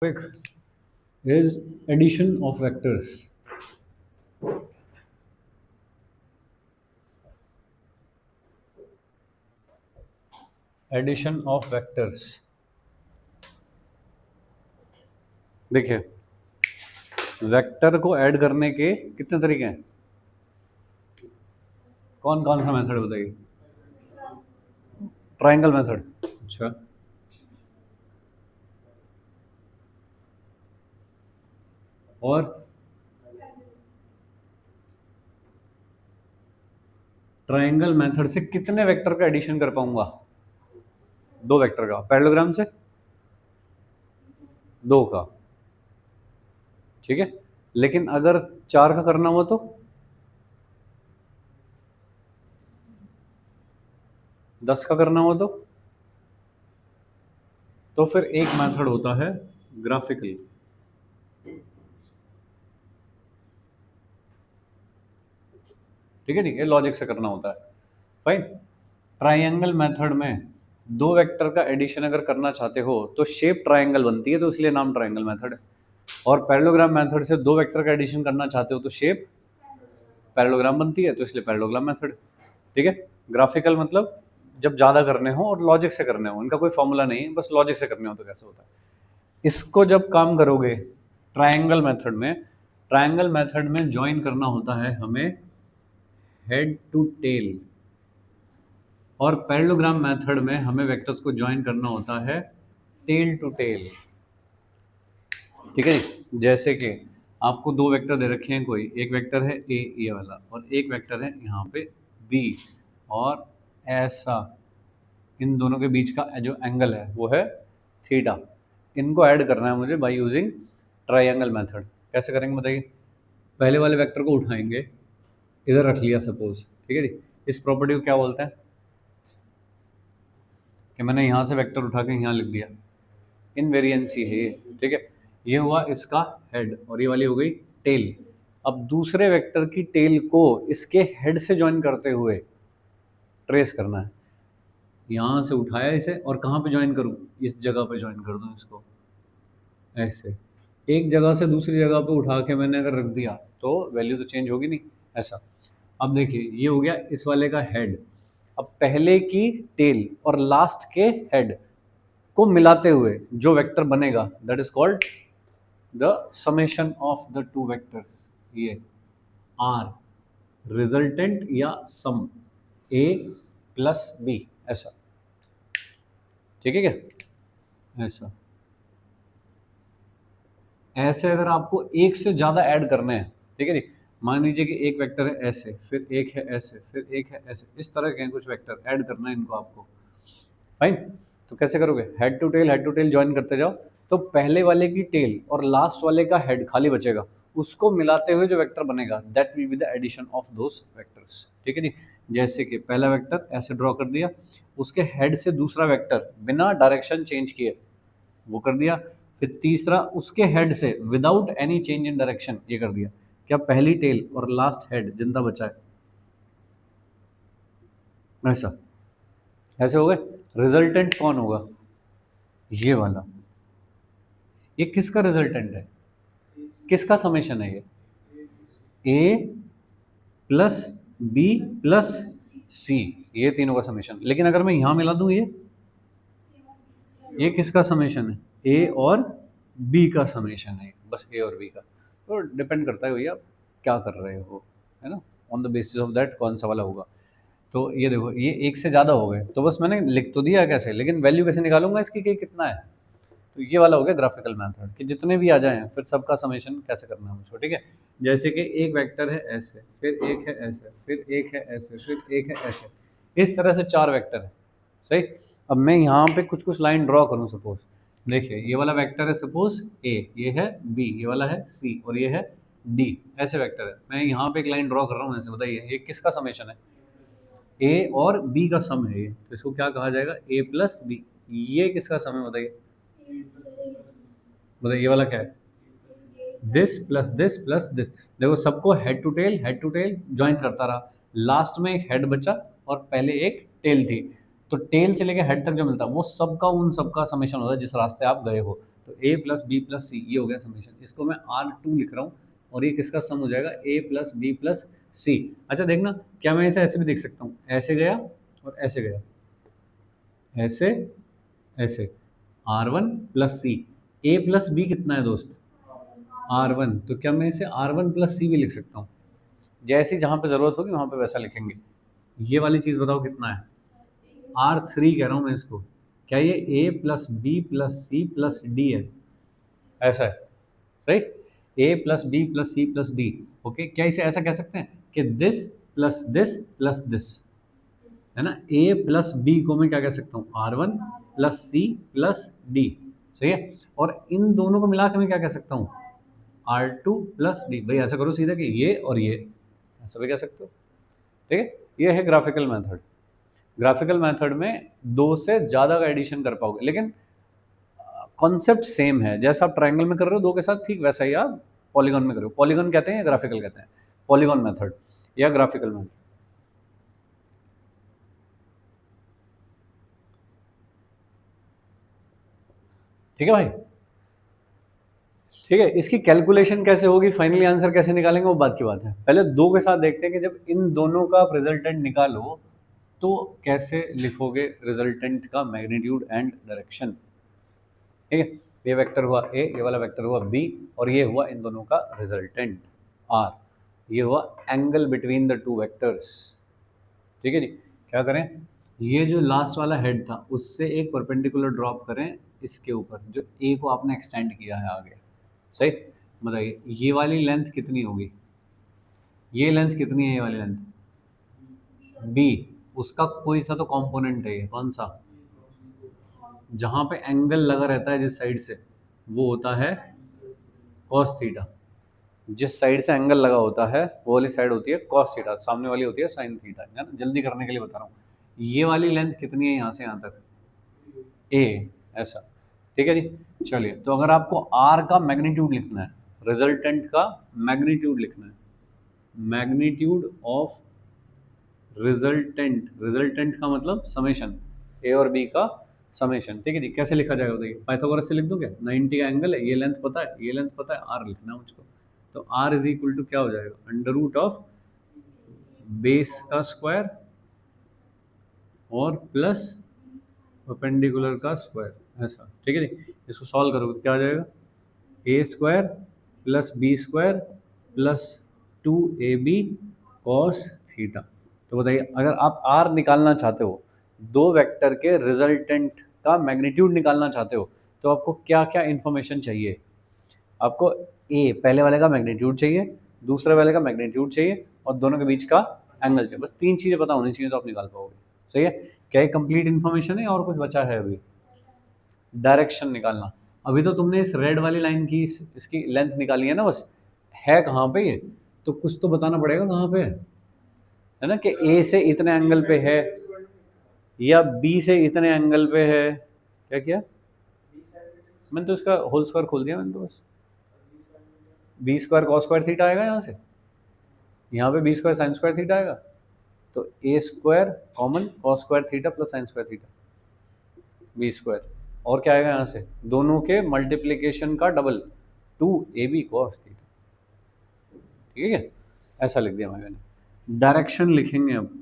Quick is addition of vectors. Addition of vectors. देखिए, vector को add करने के कितने तरीके हैं? कौन कौन सा मेथड बताइए? Triangle method. अच्छा, और ट्रायंगल मेथड से कितने वेक्टर का एडिशन कर पाऊंगा? 2 वेक्टर का। पैरेललोग्राम से 2 का, ठीक है। लेकिन अगर 4 का करना हो तो 10 का करना हो तो फिर एक मेथड होता है ग्राफिकल। ठीक है, ठीक है, लॉजिक से करना होता है। फाइन। ट्रायंगल मेथड में 2 वेक्टर का एडिशन अगर करना चाहते हो तो शेप ट्रायंगल बनती है, तो इसलिए नाम ट्रायंगल मेथड है। और पैरेललोग्राम मेथड से 2 वेक्टर का एडिशन करना चाहते हो तो शेप पैरेललोग्राम बनती है, तो इसलिए पैरेललोग्राम मेथड। ठीक है। ग्राफिकल मतलब जब ज़्यादा करने हो और लॉजिक से करने हो, इनका कोई फॉर्मूला नहीं है, बस लॉजिक से करने हो तो कैसे होता है। इसको जब काम करोगे ट्रायंगल मेथड में, ट्रायंगल मेथड में ज्वाइन करना होता है हमें हेड टू टेल, और पैरेललोग्राम मेथड में हमें वेक्टर्स को ज्वाइन करना होता है टेल टू टेल। ठीक है। जैसे कि आपको 2 वेक्टर दे रखे हैं, कोई एक वेक्टर है ए ये वाला, और एक वेक्टर है यहाँ पे बी, और ऐसा इन दोनों के बीच का जो एंगल है वो है थीटा। इनको ऐड करना है मुझे बाय यूजिंग ट्रायंगल मेथड। कैसे करेंगे बताइए? पहले वाले वेक्टर को उठाएंगे, इधर रख लिया सपोज, ठीक है जी। इस प्रॉपर्टी को क्या बोलते हैं? कि मैंने यहाँ से वेक्टर उठा के यहाँ लिख दिया, इनवेरिएंसी है ये। ठीक है, ये हुआ इसका हेड और ये वाली हो गई टेल। अब दूसरे वेक्टर की टेल को इसके हेड से ज्वाइन करते हुए ट्रेस करना है। यहाँ से उठाया इसे और कहाँ पे ज्वाइन करूँ? इस जगह पे ज्वाइन कर दूँ इसको, ऐसे। एक जगह से दूसरी जगह पे उठा के मैंने अगर रख दिया तो वैल्यू तो चेंज होगी नहीं, ऐसा। अब देखिए, ये हो गया इस वाले का हेड। अब पहले की टेल और लास्ट के हेड को मिलाते हुए जो वेक्टर बनेगा that is called the summation of the 2 vectors. ये आर रिजल्टेंट या सम ए प्लस बी, ऐसा। ठीक है क्या? ऐसा। ऐसे अगर आपको एक से ज़्यादा ऐड करने हैं, ठीक है जी। मान लीजिए कि एक वेक्टर है ऐसे, फिर एक है ऐसे, फिर एक है ऐसे, इस तरह के हैं कुछ वेक्टर, ऐड करना है इनको आपको। फाइन। तो कैसे करोगे? हेड टू टेल ज्वाइन करते जाओ, तो पहले वाले की टेल और लास्ट वाले का हेड खाली बचेगा, उसको मिलाते हुए जो वेक्टर बनेगा that will be the addition of those vectors. ठीक है जी। जैसे कि पहला वेक्टर ऐसे ड्रॉ कर दिया, उसके हेड से दूसरा वेक्टर बिना डायरेक्शन चेंज किए वो कर दिया, फिर तीसरा उसके हेड से without any change in direction ये कर दिया। क्या पहली टेल और लास्ट हेड जिंदा बचा है, ऐसा। ऐसे हो गए। रिजल्टेंट कौन होगा? ये वाला। ये किसका रिजल्टेंट है? किसका समेशन है? ये ए प्लस बी प्लस सी, ये तीनों का समेशन। लेकिन अगर मैं यहां मिला दूं, ये किसका समेशन है? ए और बी का समेशन है, बस ए और बी का। तो डिपेंड करता है भैया आप क्या कर रहे हो, है ना, on the basis of that कौन सा वाला होगा। तो ये देखो, ये एक से ज़्यादा हो गए, तो बस मैंने लिख तो दिया कैसे, लेकिन वैल्यू कैसे निकालूंगा इसकी कि कितना है? तो ये वाला हो गया ग्राफिकल मेथड, कि जितने भी आ जाएं फिर सबका समेशन कैसे करना है मुझको। ठीक है। जैसे कि एक वेक्टर है ऐसे, फिर एक है ऐसे, फिर एक है ऐसे, फिर एक है ऐसे, इस तरह से 4 वेक्टर है। सही। अब मैं यहाँ पे कुछ कुछ लाइन ड्रॉ करूँ सपोज, देखिए ये वाला वेक्टर है सपोज ए, ये है बी, ये वाला है सी, और ये है डी, ऐसे वेक्टर है। मैं यहाँ पे एक लाइन ड्रॉ कर रहा हूँ ऐसे। बताइए ये किसका समेशन है? ए और बी का सम है ये, तो इसको क्या कहा जाएगा? A plus B. ये किसका सम है बताइए? बताइए ये वाला क्या है? This plus this plus this. देखो सबको हेड टू टेल ज्वाइन करता रहा, लास्ट में एक हेड बचा और पहले एक टेल थी, तो टेल से लेके हेड तक जो मिलता है वो सबका उन सबका समेशन होता है जिस रास्ते आप गए हो। तो a प्लस बी प्लस सी ये हो गया समीशन, इसको मैं R2 लिख रहा हूँ और ये किसका सम हो जाएगा a प्लस बी प्लस सी। अच्छा देखना, क्या मैं इसे ऐसे भी देख सकता हूँ, ऐसे गया और ऐसे गया, ऐसे ऐसे, R1 plus C, a plus B कितना है दोस्त, R1, तो क्या मैं इसे R1 प्लस सी भी लिख सकता हूँ। जैसी जहाँ पे ज़रूरत होगी वहाँ पे वैसा लिखेंगे। ये वाली चीज़ बताओ कितना है, R3 कह रहा हूँ मैं इसको, क्या ये a plus B plus C plus D है, ऐसा है right, a plus B plus C plus D. Okay, क्या इसे ऐसा कह सकते हैं कि दिस प्लस दिस, है ना, a प्लस बी को मैं क्या कह सकता हूँ, R1 plus C plus D, सही है। और इन दोनों को मिला के मैं क्या कह सकता हूँ, R2 प्लस डी। भाई ऐसा करो सीधा कि ये और ये ऐसा भी कह सकते हो, ठीक है। ये है ग्राफिकल मेथड। ग्राफिकल मेथड में दो से ज़्यादा का एडिशन कर पाओगे, लेकिन कॉन्सेप्ट सेम है, जैसा आप ट्रायंगल में कर रहे हो दो के साथ, ठीक वैसा ही आप पॉलीगॉन में करो। पॉलीगॉन कहते हैं या ग्राफिकल कहते हैं, पॉलीगॉन मेथड या ग्राफिकल मेथड। ठीक है भाई, ठीक है। इसकी कैलकुलेशन कैसे होगी, फाइनली आंसर कैसे निकालेंगे, वो बात की बात है। पहले दो के साथ देखते हैं कि जब इन दोनों का रिजल्टेंट निकालो तो कैसे लिखोगे रिजल्टेंट का मैग्नीट्यूड एंड डायरेक्शन। ठीक है, ये वेक्टर हुआ ए, ये वाला वेक्टर हुआ बी, और ये हुआ इन दोनों का रिजल्टेंट आर, ये हुआ angle between the two vectors. ठीक है जी, क्या करें, ये जो लास्ट वाला हेड था उससे एक परपेंडिकुलर ड्रॉप करें इसके ऊपर, जो ए को आपने एक्सटेंड किया है आगे, सही। बताइए ये वाली लेंथ कितनी होगी, ये लेंथ कितनी है, ये वाली लेंथ बी, उसका कोई सा तो कंपोनेंट है, ये कौन सा, जहाँ पे एंगल लगा रहता है जिस साइड से, वो होता है कॉस थीटा। जिस साइड से एंगल लगा होता है वो वाली साइड होती है कॉस थीटा, सामने वाली होती है साइन थीटा, है ना। जल्दी करने के लिए बता रहा हूँ, ये वाली लेंथ कितनी है यहाँ से यहाँ तक, ए, ऐसा। ठीक है जी, चलिए, तो अगर आपको आर का मैग्नीट्यूड लिखना है, रिजल्टेंट का मैग्नीट्यूड लिखना है, मैग्नीट्यूड ऑफ रिजल्टेंट, रिजल्टेंट का मतलब समेशन, ए और बी का समेशन। ठीक है जी, कैसे लिखा जाएगा बताइए, पाइथागोरस से लिख दूं क्या, 90 का एंगल है, ये लेंथ पता है, ये लेंथ पता है, आर लिखना है मुझको, तो आर इज इक्वल टू क्या हो जाएगा, अंडर रूट ऑफ बेस का स्क्वायर और प्लस परपेंडिकुलर का स्क्वायर, ऐसा। ठीक है जी, इसको सॉल्व करोगे तो क्या आ जाएगा, A square plus B square plus 2ab cos theta. तो बताइए अगर आप आर निकालना चाहते हो, दो वेक्टर के रिजल्टेंट का मैग्नीट्यूड निकालना चाहते हो, तो आपको क्या क्या इन्फॉर्मेशन चाहिए, आपको ए पहले वाले का मैग्नीट्यूड चाहिए, दूसरे वाले का मैग्नीट्यूड चाहिए, और दोनों के बीच का एंगल चाहिए। बस तीन चीज़ें पता होनी चाहिए तो आप निकाल पाओगे, सही है। क्या ये कंप्लीट इन्फॉर्मेशन है और कुछ बचा है अभी, डायरेक्शन निकालना। अभी तो तुमने इस रेड वाली लाइन की इसकी लेंथ निकाली है ना, बस है कहाँ पे ये, तो कुछ तो बताना पड़ेगा कहाँ पे है ना, कि ए से इतने एंगल पे है या बी से इतने एंगल पे है। क्या किया मैंने, तो इसका होल स्क्वायर खोल दिया मैंने तो, बस B square cos square theta आएगा यहाँ से, यहाँ पे B square sine square theta आएगा, तो A square common cos square theta plus sine square theta, B square, और क्या आएगा यहाँ से, दोनों के मल्टीप्लिकेशन का डबल, 2ab कॉस थीटा। ठीक है, ऐसा लिख दिया मैंने। डायरेक्शन लिखेंगे अब,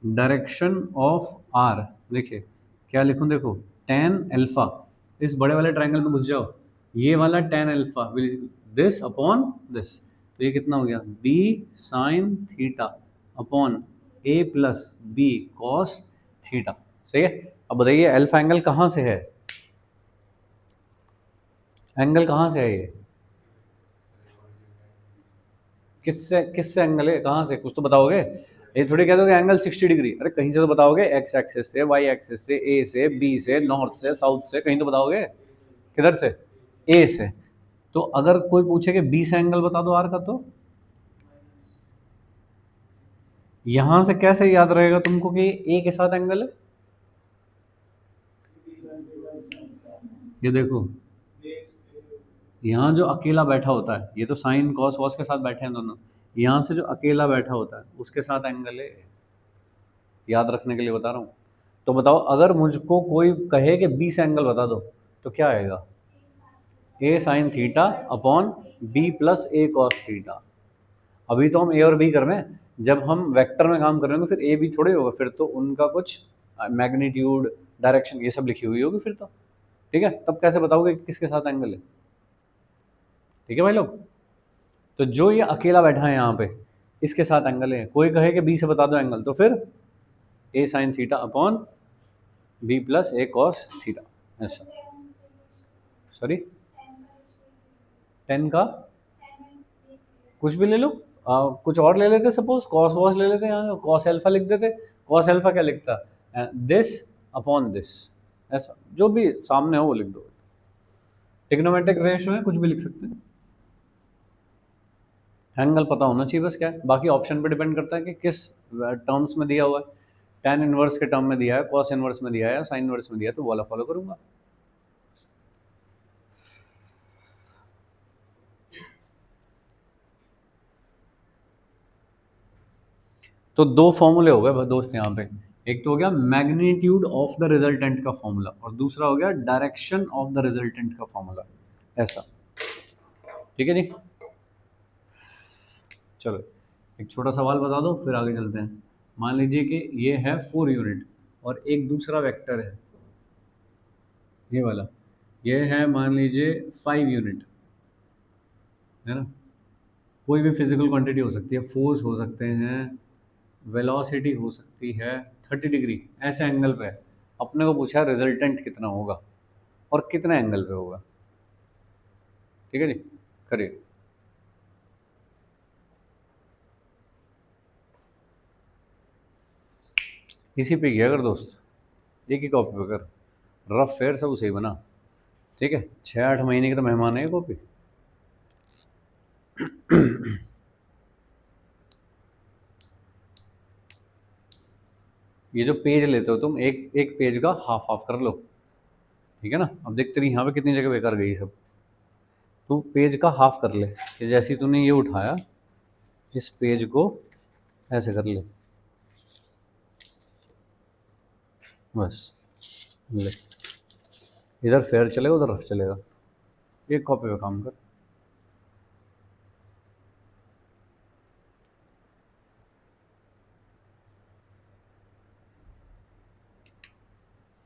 डायरेक्शन ऑफ आर, देखिए क्या लिखूं, देखो tan अल्फा, इस बड़े वाले ट्रायंगल में घुस जाओ, ये वाला tan alpha will this upon this, तो ये कितना हो गया, b sine theta upon a plus B cos theta, सही है। अब बताइए अल्फा एंगल कहाँ से है, एंगल कहाँ से है ये, किससे किससे एंगल है, कहाँ से, कुछ तो बताओगे, ये थोड़ी कह दोगे एंगल 60 डिग्री, अरे कहीं से तो बताओगे, एक्स एक्सिस से, वाई एक्सिस से, ए से, बी से, नॉर्थ से, साउथ से, कहीं तो बताओगे, किधर से, ए से। तो अगर कोई पूछे कि बी से एंगल बता दो आर का, तो यहां से कैसे याद रहेगा तुमको कि ए के साथ एंगल है, ये देखो यहाँ जो अकेला बैठा होता है, ये तो साइन कॉस वॉस के साथ बैठे हैं दोनों, यहाँ से जो अकेला बैठा होता है उसके साथ एंगल है, याद रखने के लिए बता रहा हूँ। तो बताओ, अगर मुझको कोई कहे कि बी से एंगल बता दो तो क्या आएगा? A sine theta upon B plus A cos theta. अभी तो हम ए और बी कर रहे हैं, जब हम वेक्टर में काम कर रहे होंगे फिर ए बी थोड़े होगा, फिर तो उनका कुछ मैग्नीट्यूड, डायरेक्शन, ये सब लिखी हुई होगी फिर तो। ठीक है, तब कैसे बताओगे कि किसके साथ एंगल है? ठीक है भाई लोग, तो जो ये अकेला बैठा है यहाँ पे, इसके साथ एंगल है। कोई कहे कि बी से बता दो एंगल, तो फिर A sine theta upon B plus A cos theta, ऐसा। सॉरी, 10 का कुछ भी ले लो, कुछ और ले लेते, सपोज कॉस वॉस ले लेते, यहाँ कॉस एल्फा लिख देते। कॉस एल्फा क्या लिखता? दिस अपॉन दिस, ऐसा जो भी सामने हो वो लिख दो। ट्रिग्नोमेट्रिक रेशियो में कुछ भी लिख सकते हैं। एंगल पता होना चाहिए बस, क्या है बाकी ऑप्शन पे डिपेंड करता है कि किस टर्म्स में दिया हुआ है। tan इनवर्स के टर्म में दिया है, cos इनवर्स में दिया है, sin इनवर्स में दिया है, तो वो वाला फॉलो करूंगा। तो दो फॉर्मूले हो गए दोस्त यहाँ पे। एक तो हो गया मैग्नीट्यूड ऑफ द रिजल्टेंट का फॉर्मूला, और दूसरा हो गया डायरेक्शन ऑफ द रिजल्टेंट का फॉर्मूला, ऐसा। ठीक है जी, चलो एक छोटा सवाल बता दो फिर आगे चलते हैं। मान लीजिए कि ये है 4 यूनिट और एक दूसरा वेक्टर है, ये वाला, ये है मान लीजिए 5 यूनिट, है ना। कोई भी फिजिकल क्वांटिटी हो सकती है, फोर्स हो सकते हैं, वेलोसिटी हो सकती है, 30 डिग्री ऐसे एंगल पे है। अपने को पूछा रिजल्टेंट कितना होगा और कितने एंगल पे होगा। ठीक है जी, करिए। इसी पे किया कर दोस्त, एक ही कॉपी पे कर, रफ फेयर सब सही बना। ठीक है, 6-8 महीने के तो मेहमान है ये कॉपी। ये जो पेज लेते हो तुम, एक एक पेज का हाफ हाफ कर लो। ठीक है ना, अब देखते रही यहाँ पे कितनी जगह बेकार गई सब। तू पेज का हाफ कर ले, कि जैसे तूने ये उठाया, इस पेज को ऐसे कर ले, बस ले। इधर फेयर चलेगा, उधर रफ चलेगा। एक कॉपी पे काम कर।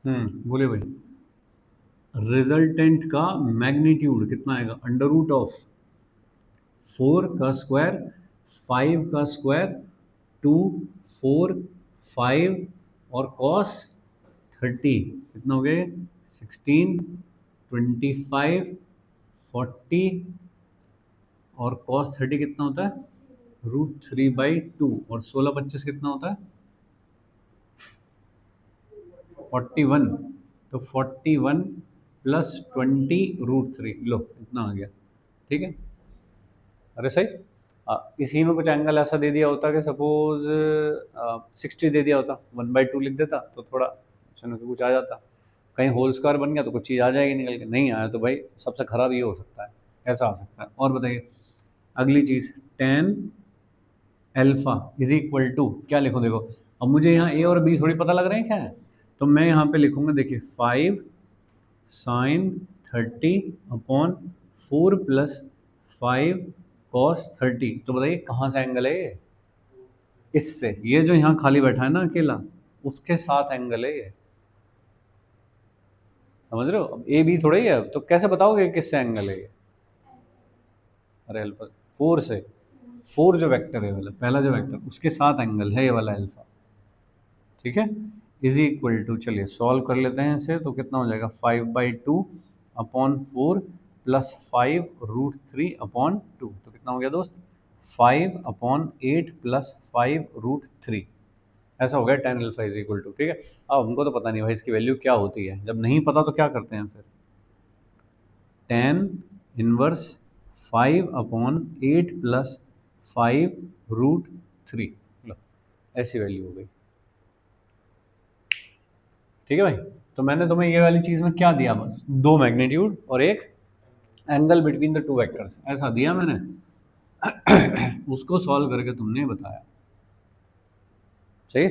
बोलिए भाई। रिजल्टेंट का मैग्नीट्यूड कितना आएगा? अंडर रूट ऑफ 4 का स्क्वायर, 5 का स्क्वायर, 2, 4, 5 और कॉस 30 कितना हो गया? 16, 25, 40 और कॉस 30 कितना होता है? √3/2 और 16-25 कितना होता है? 41। तो 41 प्लस 20 √3, लो इतना आ गया। ठीक है, अरे सही। इसी में कुछ एंगल ऐसा दे दिया होता कि सपोज 60 दे दिया होता, 1/2 लिख देता तो थोड़ा ऑप्शन में कुछ आ जाता। कहीं होल स्क्वायर बन गया तो कुछ चीज़ आ जाएगी निकल के, नहीं आया तो भाई सबसे खराब ये हो सकता है, ऐसा आ सकता है। और बताइए अगली चीज़, tan alpha is equal to क्या लिखूँ? देखो अब मुझे यहाँ ए और बी थोड़ी पता लग रहे हैं क्या है, तो मैं यहाँ पे लिखूँगा, देखिए 5 साइन 30 अपॉन 4 प्लस 5 कॉस 30। तो बताइए कहाँ से एंगल है ये? इससे, ये जो यहाँ खाली बैठा है ना अकेला, उसके साथ एंगल है ये। समझ रहे हो? अब ए बी थोड़ा ही है, तो कैसे बताओगे किससे एंगल है ये? अरे अल्फा 4 से, 4 जो वेक्टर है वाला, पहला जो वेक्टर, उसके साथ एंगल है ये वाला अल्फा। ठीक है, इज इक्वल टू, चलिए सॉल्व कर लेते हैं इसे, तो कितना हो जाएगा? 5/2 अपॉन 4 प्लस 5 √3/2, तो कितना हो गया दोस्त? 5/8 प्लस 5 √3, ऐसा हो गया tan alpha is equal to. ठीक है, अब हमको तो पता नहीं भाई इसकी वैल्यू क्या होती है, जब नहीं पता तो क्या करते हैं फिर? tan इनवर्स 5/8 प्लस 5 √3, लो ऐसी वैल्यू हो गई। ठीक है भाई, तो मैंने तुम्हें ये वाली चीज़ में क्या दिया? बस दो मैग्नीट्यूड और एक angle between the two vectors, ऐसा दिया मैंने। उसको सॉल्व करके तुमने बताया। सही।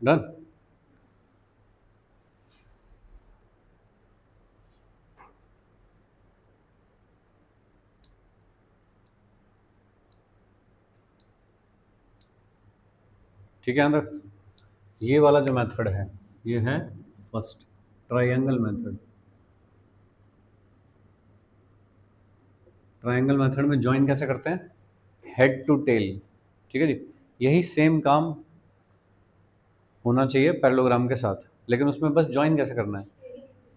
डन। ठीक है अंदर, ये वाला जो मेथड है ये है first triangle method. Triangle method में ज्वाइन कैसे करते हैं? Head to tail. ठीक है जी, यही सेम काम होना चाहिए पैरेललोग्राम के साथ, लेकिन उसमें बस ज्वाइन कैसे करना है?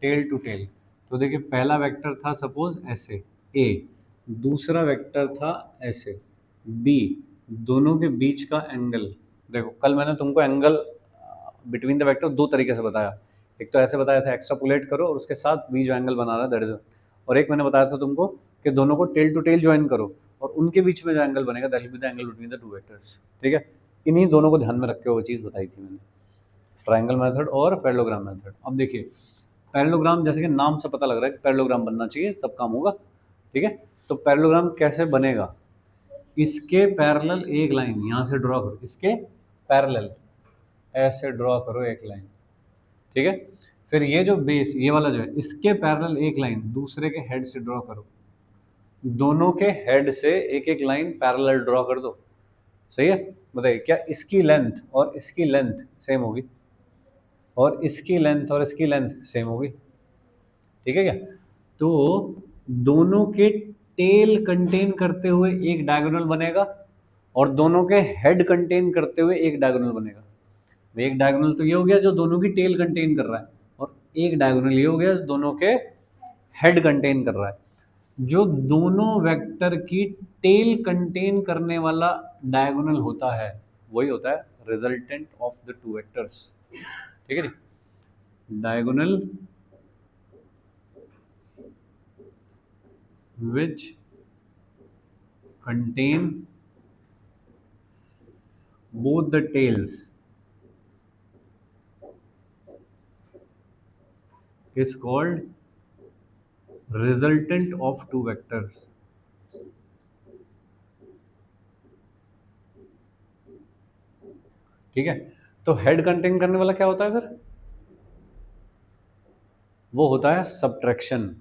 Tail to tail. तो देखिए पहला वेक्टर था सपोज ऐसे ए, दूसरा वेक्टर था ऐसे बी, दोनों के बीच का एंगल। देखो कल मैंने तुमको एंगल बिटवीन द वेक्टर दो तरीके से बताया। एक तो ऐसे बताया था एक्स्ट्रापोलेट करो और उसके साथ बी जो एंगल बना रहा है दैट इज, और एक मैंने बताया था तुमको कि दोनों को टेल टू टेल ज्वाइन करो और उनके बीच में जो एंगल बनेगा that will be the angle between the two vectors. ठीक है, इन्हीं दोनों को ध्यान में रख के वो चीज़ बताई थी मैंने, ट्रायंगल मेथड और पैरेललोग्राम मेथड। अब देखिए पैरेललोग्राम जैसे कि नाम से पता लग रहा है कि पैरेललोग्राम बनना चाहिए तब काम होगा। ठीक है, तो पैरेललोग्राम कैसे बनेगा? इसके पैरेलल एक लाइन यहाँ से ड्रॉ करो, इसके पैरेलल ऐसे ड्रॉ करो एक लाइन। ठीक है, फिर ये जो बेस ये वाला जो है इसके पैरेलल एक लाइन दूसरे के हेड से ड्रॉ करो, दोनों के हेड से एक एक लाइन पैरेलल ड्रॉ कर दो। सही है, बताइए क्या इसकी लेंथ और इसकी लेंथ सेम होगी? और इसकी लेंथ और इसकी लेंथ सेम होगी। ठीक है क्या? तो दोनों के टेल कंटेन करते हुए एक डायगोनल बनेगा और दोनों के हेड कंटेन करते हुए एक डायगोनल बनेगा। एक डायगोनल तो ये हो गया जो दोनों की टेल कंटेन कर रहा है, और एक डायगोनल ये हो गया जो दोनों के हेड कंटेन कर रहा है। जो दोनों वेक्टर की टेल कंटेन करने वाला डायगोनल होता है वही होता है resultant of the two vectors. ठीक है जी, diagonal which contain both the tails is called resultant of two vectors। ठीक है, तो हेड कंटेन करने वाला क्या होता है फिर? वो होता है सब्ट्रैक्शन,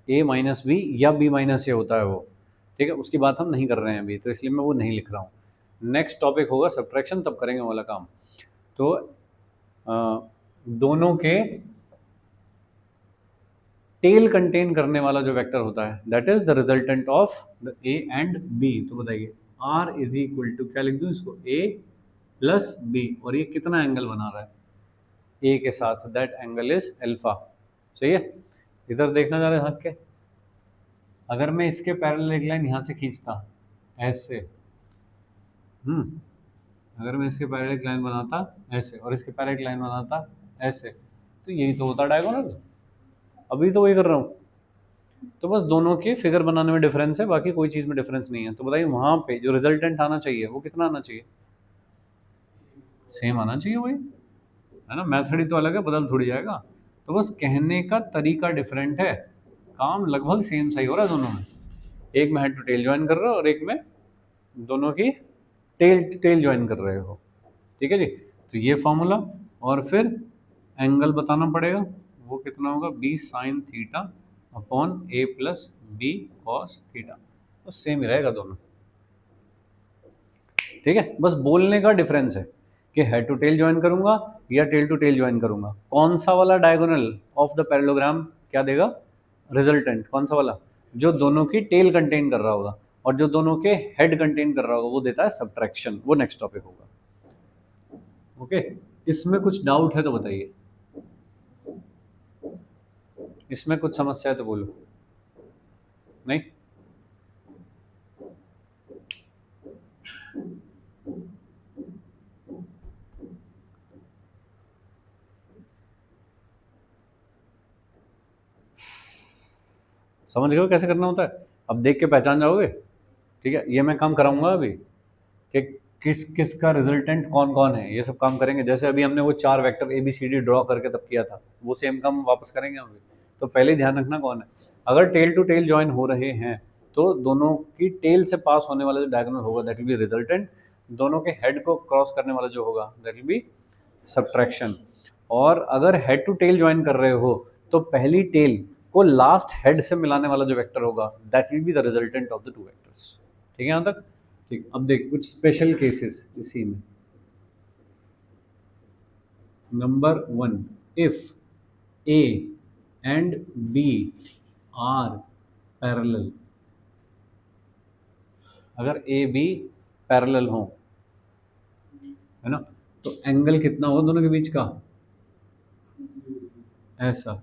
a माइनस बी या b माइनस ए होता है वो। ठीक है, उसकी बात हम नहीं कर रहे हैं अभी, तो इसलिए मैं वो नहीं लिख रहा हूँ। नेक्स्ट टॉपिक होगा सब्ट्रैक्शन, तब करेंगे वो वाला काम। तो दोनों के टेल कंटेन करने वाला जो वेक्टर होता है that is the resultant of the A and B. तो बताइए आर इज इक्वल टू क्या लिख दूं इसको, ए प्लस बी, और ये कितना एंगल बना रहा है ए के साथ? That angle is alpha. सही है, इधर देखना जा रहे हैं के, अगर मैं इसके पैरेलल एक लाइन यहाँ से खींचता ऐसे, अगर मैं इसके पैरेलल एक लाइन बनाता ऐसे और इसके पैरेलल एक लाइन बनाता ऐसे, तो यही तो होता डायगोनल। अभी तो वही कर रहा हूँ। तो बस दोनों के फिगर बनाने में डिफरेंस है, बाकी कोई चीज़ में डिफरेंस नहीं है। तो बताइए वहाँ पे जो रिजल्टेंट आना चाहिए वो कितना आना चाहिए? सेम आना चाहिए वही, है ना। मेथड ही तो अलग है, बदल थोड़ी जाएगा। तो बस कहने का तरीका डिफरेंट है, काम लगभग सेम सही हो रहा है दोनों में। एक में हेड टू टेल ज्वाइन कर रहे हो और एक में दोनों की टेल टू टेल ज्वाइन कर रहे हो। ठीक है जी, तो ये फॉर्मूला, और फिर एंगल बताना पड़ेगा, वो कितना होगा, B sine theta upon A plus B cos theta. तो सेम ही रहेगा दोनों। ठीक है, बस बोलने का डिफरेंस है कि हेड टू टेल ज्वाइन करूंगा या टेल टू टेल ज्वाइन करूंगा। कौन सा वाला डायगोनल ऑफ द पैरेललोग्राम क्या देगा रिजल्टेंट? कौन सा वाला? जो दोनों की टेल कंटेन कर रहा होगा, और जो दोनों के हेड कंटेन कर रहा होगा वो देता है सब्ट्रैक्शन। वो नेक्स्ट टॉपिक होगा। ओके, इसमें कुछ डाउट है तो बताइए, इसमें कुछ समस्या है तो बोलो। नहीं? समझ गए हो कैसे करना होता है? अब देख के पहचान जाओगे। ठीक है, ये मैं काम कराऊंगा अभी कि किस किस का रिजल्टेंट कौन कौन है, ये सब काम करेंगे। जैसे अभी हमने वो 4 vector A B C D draw करके तब किया था, वो सेम काम वापस करेंगे अभी। तो पहले ही ध्यान रखना कौन है। अगर टेल टू टेल ज्वाइन हो रहे हैं तो दोनों की टेल से पास होने वाला जो डायगोनल होगा दैट विल बी रिजल्टेंट। दोनों के हेड को क्रॉस करने वाला जो होगा दैट विल बी सब्ट्रैक्शन। और अगर हेड टू टेल ज्वाइन कर रहे हो तो पहली टेल को लास्ट हेड से मिलाने वाला जो वेक्टर होगा that will be the resultant of the two vectors. ठीक है यहाँ तक? ठीक, अब देख कुछ स्पेशल केसेस इसी में। Number 1, if A and B are parallel, अगर A B पैरेलल हो, है ना, तो एंगल कितना होगा दोनों के बीच का? ऐसा,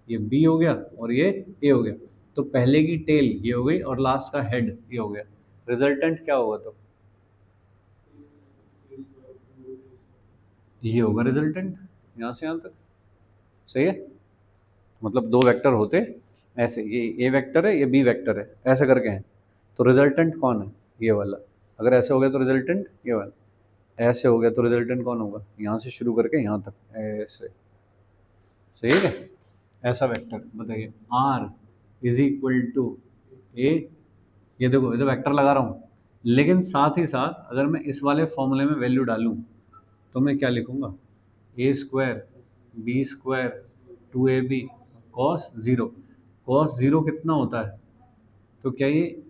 ये B हो गया और ये A हो गया, तो पहले की टेल ये हो गई और लास्ट का हेड ये हो गया। रिजल्टेंट क्या होगा? तो ये होगा रिजल्टेंट, यहाँ से यहाँ तक। सही है? मतलब दो वेक्टर होते ऐसे, ये A वेक्टर है, ये B वेक्टर है, ऐसे करके हैं, तो रिजल्टेंट कौन है? ये वाला। अगर ऐसे हो गया तो रिजल्टेंट ये वाला, ऐसे हो गया तो रिजल्टेंट कौन होगा? यहाँ से शुरू करके यहाँ तक ऐसे। सही है? ऐसा वेक्टर बताइए, R इज इक्वल टू ए, ये देखो ये तो वेक्टर लगा रहा हूँ, लेकिन साथ ही साथ अगर मैं इस वाले फॉर्मूले में वैल्यू डालूँ तो मैं क्या लिखूँगा? A square B square 2ab cos zero. Cos zero कितना होता है? तो क्या ये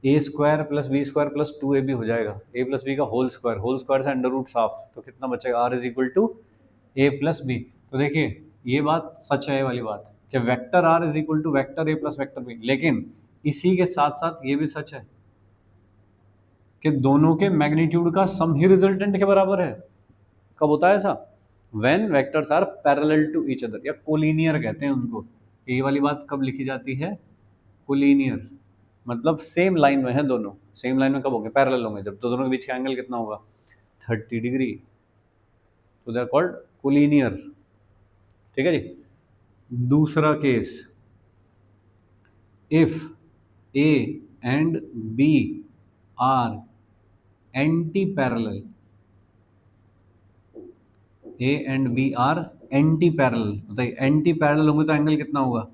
A square plus B square plus 2ab हो जाएगा, ए प्लस बी का होल स्क्वायर से अंडर रूट साफ, तो कितना बचेगा? R is equal to A plus B. तो देखिए ये बात सच है, ये वाली बात कि vector R is equal to vector A plus vector B, लेकिन इसी के साथ साथ ये भी सच है कि दोनों के मैग्नीट्यूड का सम ही रिजल्टेंट के बराबर है। कब होता है ऐसा? When vectors are parallel to each other, या कोलिनियर कहते हैं उनको। ये वाली बात कब लिखी जाती है? कोलिनियर, मतलब सेम लाइन में है दोनों। सेम लाइन में कब होंगे? पैरेलल होंगे जब तो दोनों के बीच का एंगल कितना होगा? 30 डिग्री। तो दे आर कॉल्ड कोलिनियर। ठीक है जी। दूसरा case, if A and B are anti parallel, A and B are anti parallel, बताइए एंटी पैरेलल होंगे तो एंगल कितना होगा?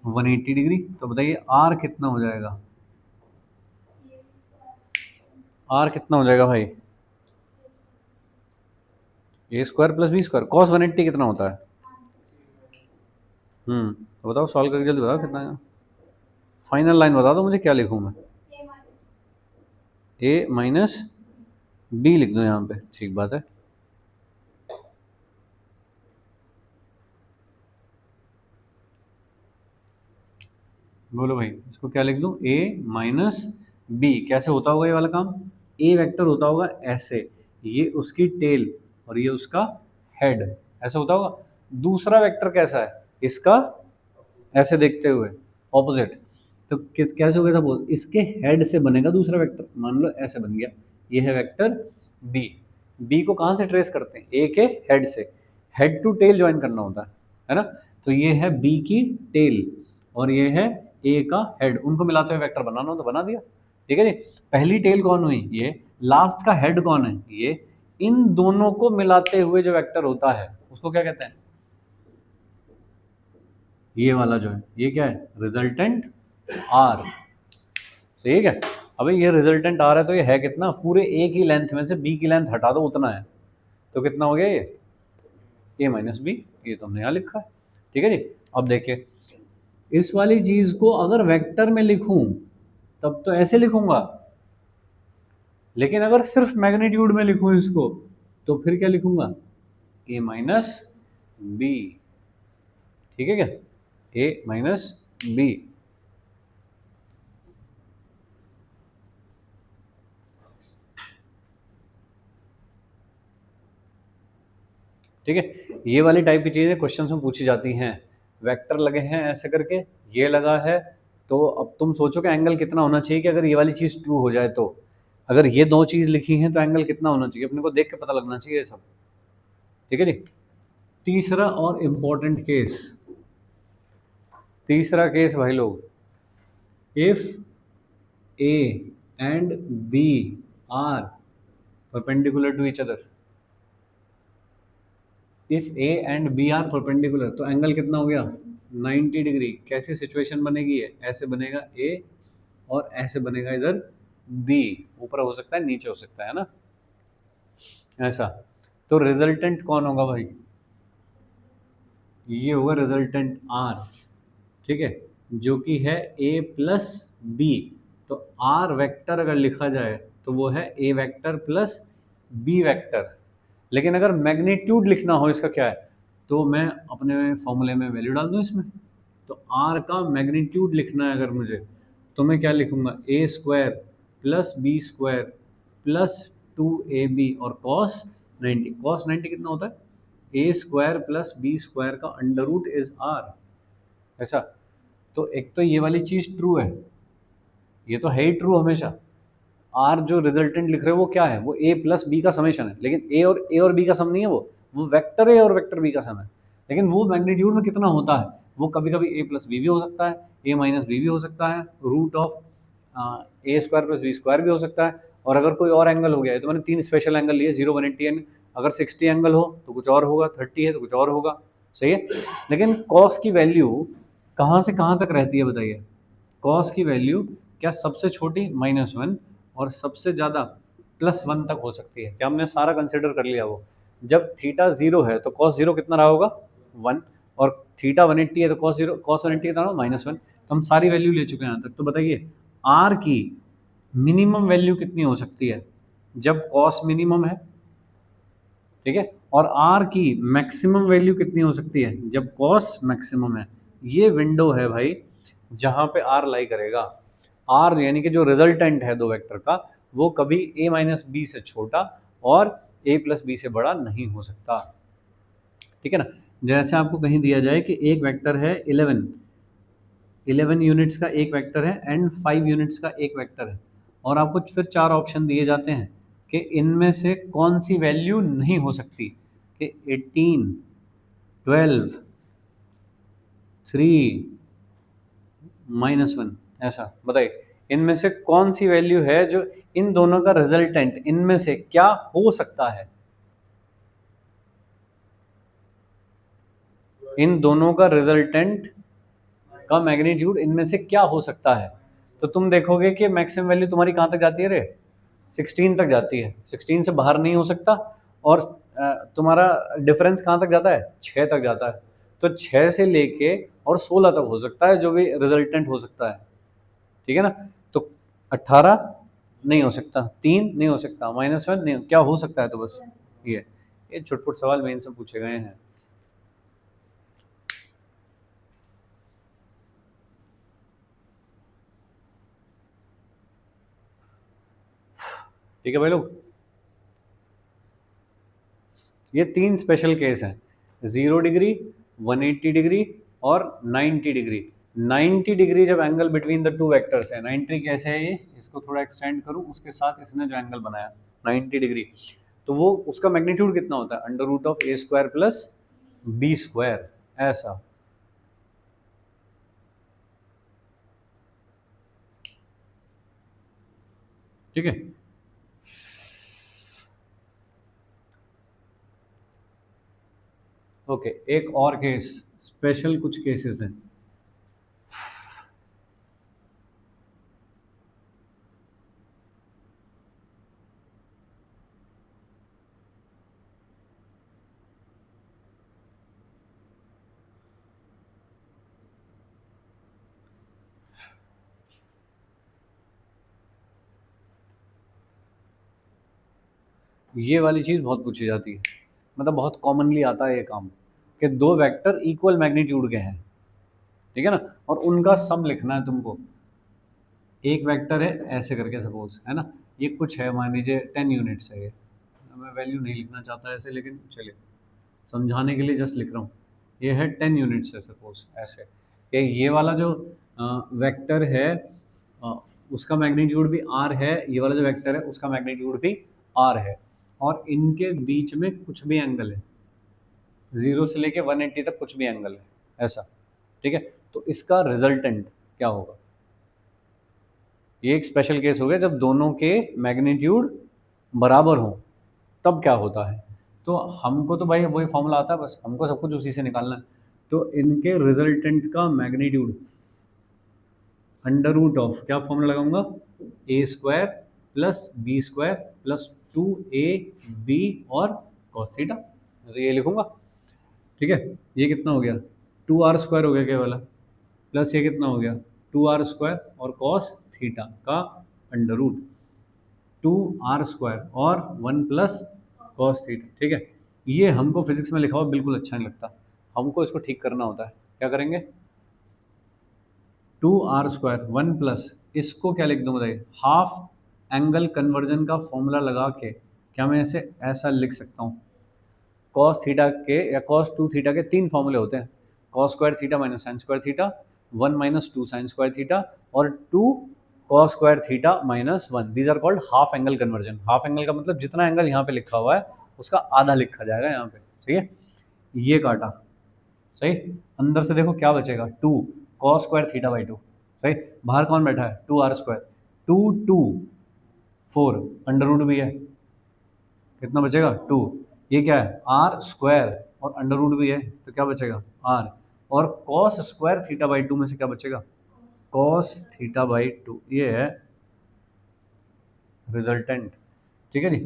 180 डिग्री। तो बताइए आर कितना हो जाएगा? आर कितना हो जाएगा भाई? A square plus B square. Cos 180 कितना होता है? तो बताओ, सॉल्व करके जल्दी बताओ कितना है। फाइनल लाइन बता दो मुझे, क्या लिखूँ मैं? ए माइनस बी लिख दो यहाँ पे, ठीक बात है। बोलो भाई, इसको क्या लिख दूँ? ए माइनस बी। कैसे होता होगा ये वाला काम? ए वेक्टर होता होगा ऐसे, ये उसकी टेल और ये उसका हेड, ऐसा होता होगा। दूसरा वेक्टर कैसा है? इसका ऐसे देखते हुए ऑपोजिट, तो कैसे हो गया था? बोल, इसके हेड से बनेगा दूसरा वेक्टर। मान लो ऐसे बन गया, ये है वेक्टर बी। बी को कहाँ से ट्रेस करते हैं? ए के हेड से। हेड टू टेल ज्वाइन करना होता है ना? तो ये है बी की टेल और ये है ए का हेड, उनको मिलाते हुए वेक्टर बनाना हो तो बना दिया। ठीक है जी। पहली टेल कौन हुई? ये। लास्ट का हेड कौन है? ये। इन दोनों को मिलाते हुए जो वेक्टर होता है उसको क्या कहते हैं? ये वाला जो है, ये क्या है? Resultant R. सही है? अबे ये रिजल्टेंट आर है तो ये है कितना? पूरे ए की लेंथ में से बी की लेंथ हटा दो, उतना है। तो कितना हो गया ये? ए माइनस बी। ये तो हमने यहाँ लिखा है। ठीक है जी। अब देखिए, इस वाली चीज को अगर वेक्टर में लिखूं तब तो ऐसे लिखूंगा, लेकिन अगर सिर्फ मैग्नीट्यूड में लिखूं इसको तो फिर क्या लिखूंगा? ए माइनस बी। ठीक है क्या? ए माइनस बी। ठीक है, ये वाली टाइप की चीज़ें क्वेश्चन में पूछी जाती हैं। वेक्टर लगे हैं ऐसे करके, ये लगा है, तो अब तुम सोचो कि एंगल कितना होना चाहिए कि अगर ये वाली चीज़ ट्रू हो जाए तो। अगर ये दो चीज़ लिखी हैं तो एंगल कितना होना चाहिए अपने को देख के पता लगना चाहिए सब। ठीक है जी। तीसरा और इम्पोर्टेंट केस, तीसरा केस भाई लोग, if A and B are perpendicular to each other. If A and B are perpendicular तो एंगल कितना हो गया? 90 डिग्री। कैसी सिचुएशन बनेगी? ये ऐसे बनेगा ए और ऐसे बनेगा इधर बी। ऊपर हो सकता है नीचे हो सकता है ना, ऐसा। तो रिजल्टेंट कौन होगा भाई? ये होगा रिजल्टेंट आर, ठीक है, जो कि है ए प्लस बी। तो आर वेक्टर अगर लिखा जाए तो वो है ए वेक्टर प्लस बी वेक्टर। लेकिन अगर मैग्नीट्यूड लिखना हो इसका क्या है, तो मैं अपने फॉर्मूले में वैल्यू डाल दूं इसमें। तो आर का मैग्नीट्यूड लिखना है अगर मुझे, तो मैं क्या लिखूंगा, A square plus B square plus 2ab और कॉस 90। कॉस 90 कितना होता है, A square plus B square का अंडर रूट इज आर, ऐसा। तो एक तो ये वाली चीज ट्रू है, ये तो है ही ट्रू हमेशा। आर जो रिजल्टेंट लिख रहे हो वो क्या है, वो ए प्लस बी का समेशन है, लेकिन ए और बी का सम नहीं है, वो वेक्टर ए और वेक्टर बी का सम है। लेकिन वो मैग्नीट्यूड में कितना होता है, वो कभी कभी ए प्लस बी भी हो सकता है, ए माइनस बी भी हो सकता है, root of A square plus B square भी हो सकता है। और अगर कोई और एंगल हो गया है, तो मैंने 3 स्पेशल एंगल लिए, 0, 180 एंगल। अगर 60 एंगल हो तो कुछ और होगा, 30 है तो कुछ और होगा, सही है। लेकिन कॉस की वैल्यू कहाँ से कहाँ तक रहती है बताइए? कॉस की वैल्यू क्या सबसे छोटी -1 और सबसे ज़्यादा +1 तक हो सकती है। क्या हमने सारा कंसिडर कर लिया? वो जब थीटा 0 है तो कॉस 0 कितना रहा होगा, 1। और थीटा 180 है तो कॉस 180 कितना रहा, -1। तो हम सारी वैल्यू ले चुके हैं यहाँ तक। तो बताइए आर की मिनिमम वैल्यू कितनी हो सकती है जब कॉस मिनिमम है, ठीक है। और आर की मैक्सिमम वैल्यू कितनी हो सकती है जब कॉस मैक्सिमम है। ये विंडो है भाई जहां पे आर लाई करेगा। आर यानी कि जो रिजल्टेंट है दो वेक्टर का, वो कभी a माइनस बी से छोटा और a प्लस बी से बड़ा नहीं हो सकता, ठीक है ना। जैसे आपको कहीं दिया जाए कि एक वेक्टर है 11 यूनिट्स का एक वेक्टर है एंड 5 यूनिट्स का एक वेक्टर है, और आपको फिर 4 ऑप्शन दिए जाते हैं कि इनमें से कौन सी वैल्यू नहीं हो सकती, कि 18, 12, 3, -1, ऐसा। बताइए इनमें से कौन सी वैल्यू है जो इन दोनों का रिजल्टेंट, इनमें से क्या हो सकता है, इन दोनों का रिजल्टेंट का मैग्नीट्यूड इनमें से क्या हो सकता है। तो तुम देखोगे कि मैक्सिमम वैल्यू तुम्हारी कहाँ तक जाती है रे, 16 तक जाती है, 16 से बाहर नहीं हो सकता। और तुम्हारा डिफरेंस कहाँ तक जाता है, 6 तक जाता है। तो 6 से लेके और 16 तक हो सकता है जो भी रिजल्टेंट हो सकता है, ठीक है ना। तो 18 नहीं हो सकता, 3 नहीं हो सकता, -1 नहीं, क्या हो सकता है, तो बस ये छुटपुट सवाल मेन से पूछे गए हैं। ठीक है भाई लोग, ये 3 स्पेशल केस हैं, 0 डिग्री, 180 डिग्री और 90 डिग्री। 90 डिग्री जब angle between the two vectors है, 90 कैसे है ये, इसको थोड़ा एक्सटेंड करूं, उसके साथ इसने जो एंगल बनाया 90 डिग्री, तो वो उसका मैग्नीट्यूड कितना होता है, √a² प्लस b², ऐसा। ठीक है, ओके। एक और केस, स्पेशल कुछ केसेस हैं। ये वाली चीज़ बहुत पूछी जाती है, मतलब बहुत कॉमनली आता है ये काम, कि दो वेक्टर इक्वल मैग्नीट्यूड के हैं, ठीक है ना, और उनका सम लिखना है तुमको। एक वेक्टर है ऐसे करके सपोज, है ना, ये कुछ है, मान लीजिए 10 यूनिट्स है ये। मैं वैल्यू नहीं लिखना चाहता ऐसे, लेकिन चलिए समझाने के लिए जस्ट लिख रहा हूँ। ये है 10 यूनिट्स है सपोज, ऐसे कि ये वाला जो वेक्टर है अ, उसका मैग्नीट्यूड भी आर है, ये वाला जो वेक्टर है उसका मैग्नीट्यूड भी आर है, और इनके बीच में कुछ भी एंगल है, 0 से लेके 180 तक कुछ भी एंगल है, ऐसा, ठीक है। तो इसका रिजल्टेंट क्या होगा, ये एक स्पेशल केस हो गया जब दोनों के मैग्नीट्यूड बराबर हों, तब क्या होता है। तो हमको तो भाई वही फॉर्मूला आता है, बस हमको सब कुछ उसी से निकालना है। तो इनके रिजल्टेंट का मैग्नीट्यूड √, क्या फॉर्मूला लगाऊंगा, a² plus b² plus 2ab और कॉस थीटा, तो ये लिखूंगा। ठीक है, ये कितना हो गया 2r² हो गया क्या वाला, प्लस ये कितना हो गया 2r² और कॉस थीटा का अंडर रूट 2r² और 1 प्लस कॉस थीटा। ठीक है, ये हमको फिजिक्स में लिखा हुआ बिल्कुल अच्छा नहीं लगता, हमको इसको ठीक करना होता है। क्या करेंगे 2r² 1 प्लस, इसको क्या लिख दूँ बताइए, हाफ एंगल कन्वर्जन का फॉर्मूला लगा के क्या मैं इसे ऐसा लिख सकता हूँ, कॉस थीटा के या कॉस 2 थीटा के 3 फॉर्मूले होते हैं, cos square theta minus sine square theta, 1 minus 2 sine square theta और 2 cos square theta minus 1। These are called half angle conversion. Half angle का मतलब जितना एंगल यहाँ पे लिखा हुआ है उसका आधा लिखा जाएगा यहाँ पे। सही है, ये काटा, सही। अंदर से देखो क्या बचेगा 2 कॉस स्क्वायर थीटा बाई 2। सही, बाहर कौन बैठा है 2r², 2 2 4 अंडर रूट भी है, कितना बचेगा 2, ये क्या है r² और अंडर रूट भी है तो क्या बचेगा r, और कॉस स्क्वायर थीटा बाई 2 में से क्या बचेगा कॉस थीटा बाई 2, ये है रिजल्टेंट। ठीक है जी,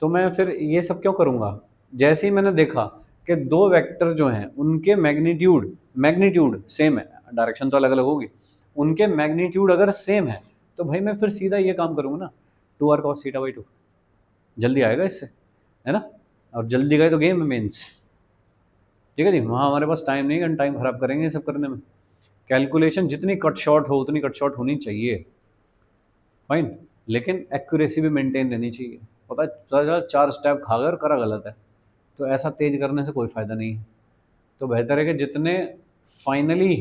तो मैं फिर ये सब क्यों करूँगा, जैसे ही मैंने देखा कि दो वेक्टर जो हैं उनके मैग्नीट्यूड सेम है, डायरेक्शन तो अलग अलग होगी, उनके मैग्नीट्यूड अगर सेम है तो भाई मैं फिर सीधा ये काम करूँगा ना 2r cos थीटा बाई 2, जल्दी आएगा इससे, है ना। और जल्दी गए तो गेम मेंस। ठीक है जी, वहाँ हमारे पास टाइम नहीं है, टाइम खराब करेंगे ये सब करने में। कैलकुलेशन जितनी कट शॉर्ट हो उतनी कट शॉर्ट होनी चाहिए, फाइन, लेकिन एक्यूरेसी भी मेंटेन रहनी चाहिए। पता है 4 स्टेप खाकर करा गलत है, तो ऐसा तेज करने से कोई फ़ायदा नहीं है। तो बेहतर है कि जितने finally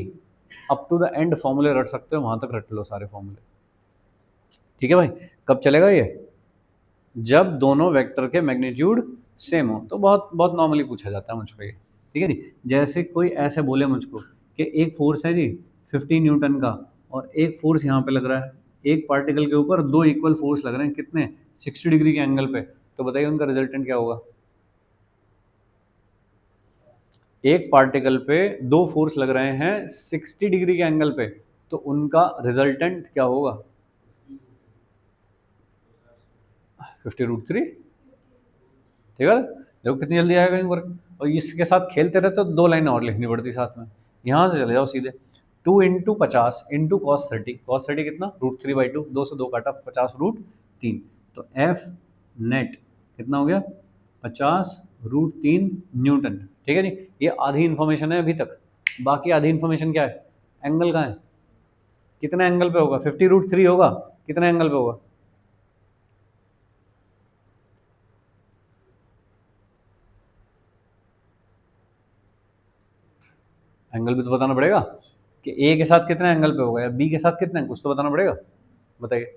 up to the end फॉर्मूले रट सकते हो वहाँ तक रट लो सारे फॉर्मूले। ठीक है भाई, कब चलेगा ये, जब दोनों वेक्टर के मैग्नीट्यूड सेम हो, तो बहुत बहुत नॉर्मली पूछा जाता है मुझको ये। ठीक है जी, जैसे कोई ऐसे बोले मुझको कि एक फोर्स है जी 50 न्यूटन का और एक फोर्स यहाँ पे लग रहा है, एक पार्टिकल के ऊपर 2 इक्वल फोर्स लग रहे हैं, कितने 60 डिग्री के एंगल पे, तो बताइए उनका रिजल्टेंट क्या होगा। एक पार्टिकल पे 2 फोर्स लग रहे हैं 60 डिग्री के एंगल पे, तो उनका रिजल्टेंट क्या होगा 50√3। ठीक है, देखो कितनी जल्दी आएगा इन वर्क। और इसके साथ खेलते रहते तो 2 लाइनें और लिखनी पड़ती साथ में, यहाँ से चले जाओ सीधे 2 इंटू 50 इंटू कॉस 30, कॉस 30 कितना √3/2, 2 से 2 काटा 50√3, तो एफ नेट कितना हो गया 50√3 न्यूटन। ठीक है जी, ये आधी इन्फॉर्मेशन है अभी तक, बाकी आधी इन्फॉर्मेशन क्या है, एंगल कहाँ है, कितने एंगल पे होगा 50√3 होगा, कितने एंगल पे होगा, एंगल भी तो बताना पड़ेगा कि ए के साथ कितने एंगल पे होगा या बी के साथ कितने, कुछ तो बताना पड़ेगा, बताइए।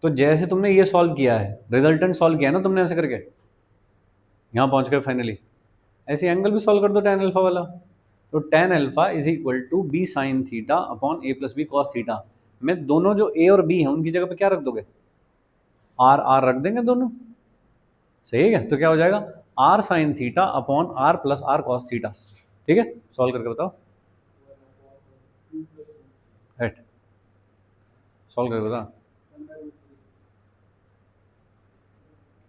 तो जैसे तुमने ये सॉल्व किया है, रिजल्टेंट सॉल्व किया है ना तुमने ऐसे करके, यहाँ पहुंच गए फाइनली, ऐसे एंगल भी सॉल्व कर दो tan अल्फा वाला, तो tan alpha is equal to B sine theta upon A plus B cos theta, में दोनों जो ए और बी है उनकी जगह पे क्या रख दोगे, आर आर रख देंगे दोनों, सही है, तो क्या हो जाएगा R sine theta upon R plus R cos theta. ठीक है, सॉल्व करके बताओ, हेट सॉल्व करके बताओ।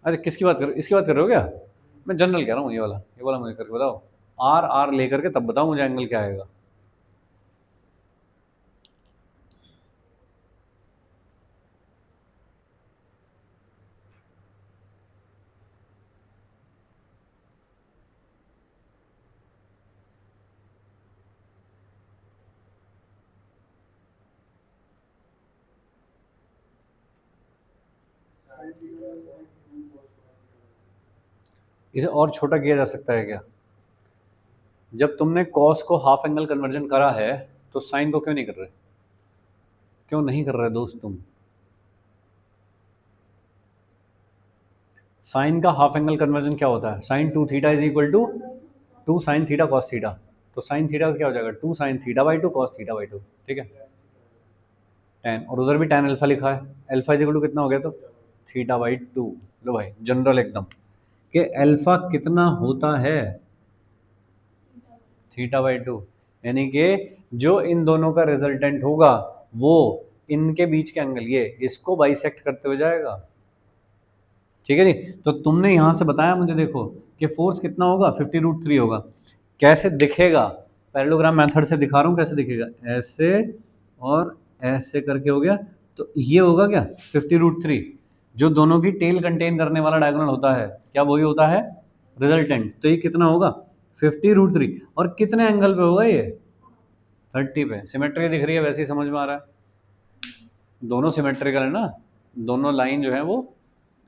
अच्छा किसकी बात कर, इसकी बात कर रहे हो क्या, मैं जनरल कह रहा हूँ, ये वाला मुझे करके बताओ, आर आर लेकर के तब बताओ मुझे एंगल क्या आएगा। इसे और छोटा किया जा सकता है क्या, जब तुमने कॉस को हाफ एंगल कन्वर्जन करा है तो साइन को क्यों नहीं कर रहे, क्यों नहीं कर रहे दोस्त तुम, साइन का हाफ एंगल कन्वर्जन क्या होता है, sine 2 theta is equal to 2 sine theta cos theta, तो साइन थीटा का क्या हो जाएगा 2 sine theta by 2 cos theta by 2। ठीक है, tan, और उधर भी tan अल्फा लिखा है, अल्फा इज इक्वल टू कितना हो गया तो थीटा बाई 2। लो भाई जनरल एकदम, कि अल्फा कितना होता है थीटा बाई 2, यानी कि जो इन दोनों का रिजल्टेंट होगा वो इनके बीच के एंगल ये इसको बाइसेक्ट करते हुए जाएगा। ठीक है जी। तो तुमने यहां से बताया मुझे, देखो कि फोर्स कितना होगा, 50√3 होगा। कैसे दिखेगा, पैरेललोग्राम मेथड से दिखा रहा हूँ कैसे दिखेगा, ऐसे और ऐसे करके हो गया। तो ये होगा क्या, 50√3। जो दोनों की टेल कंटेन करने वाला डायगोनल होता है, क्या वही होता है रिजल्टेंट। तो ये कितना होगा 50√3। और कितने एंगल पे होगा ये 30 पे। सिमेट्री दिख रही है, वैसे ही समझ में आ रहा है, दोनों सिमेट्रिकल है ना, दोनों लाइन जो है वो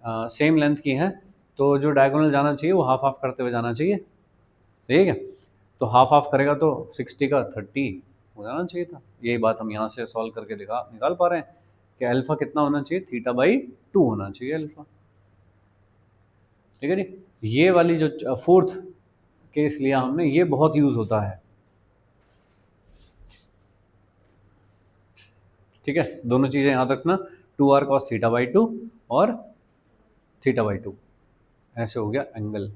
सेम लेंथ की हैं। तो जो डायगोनल जाना चाहिए वो हाफ हाफ करते हुए जाना चाहिए। ठीक है, तो हाफ हाफ करेगा तो 60 का 30 हो जाना चाहिए था। यही बात हम यहाँ से सॉल्व करके निकाल पा रहे हैं कि अल्फा कितना होना चाहिए, θ/2 होना चाहिए अल्फा। ठीक है जी। ये वाली जो फोर्थ केस लिया हमने, ये बहुत यूज होता है। ठीक है, दोनों चीजें याद रखना, 2r cos θ/2 और θ/2, ऐसे हो गया एंगल।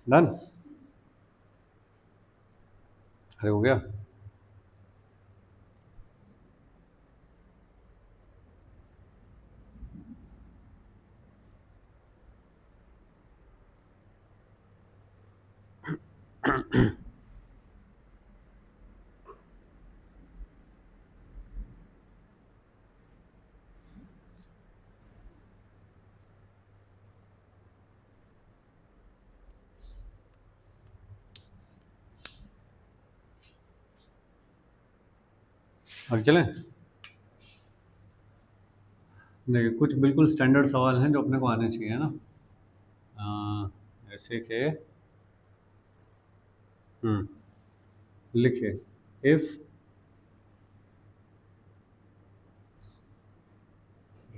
डन, अरे हो गया। अब चलें, देखिए कुछ बिल्कुल स्टैंडर्ड सवाल हैं जो अपने को आने चाहिए, है ना। जैसे कि लिखिए, if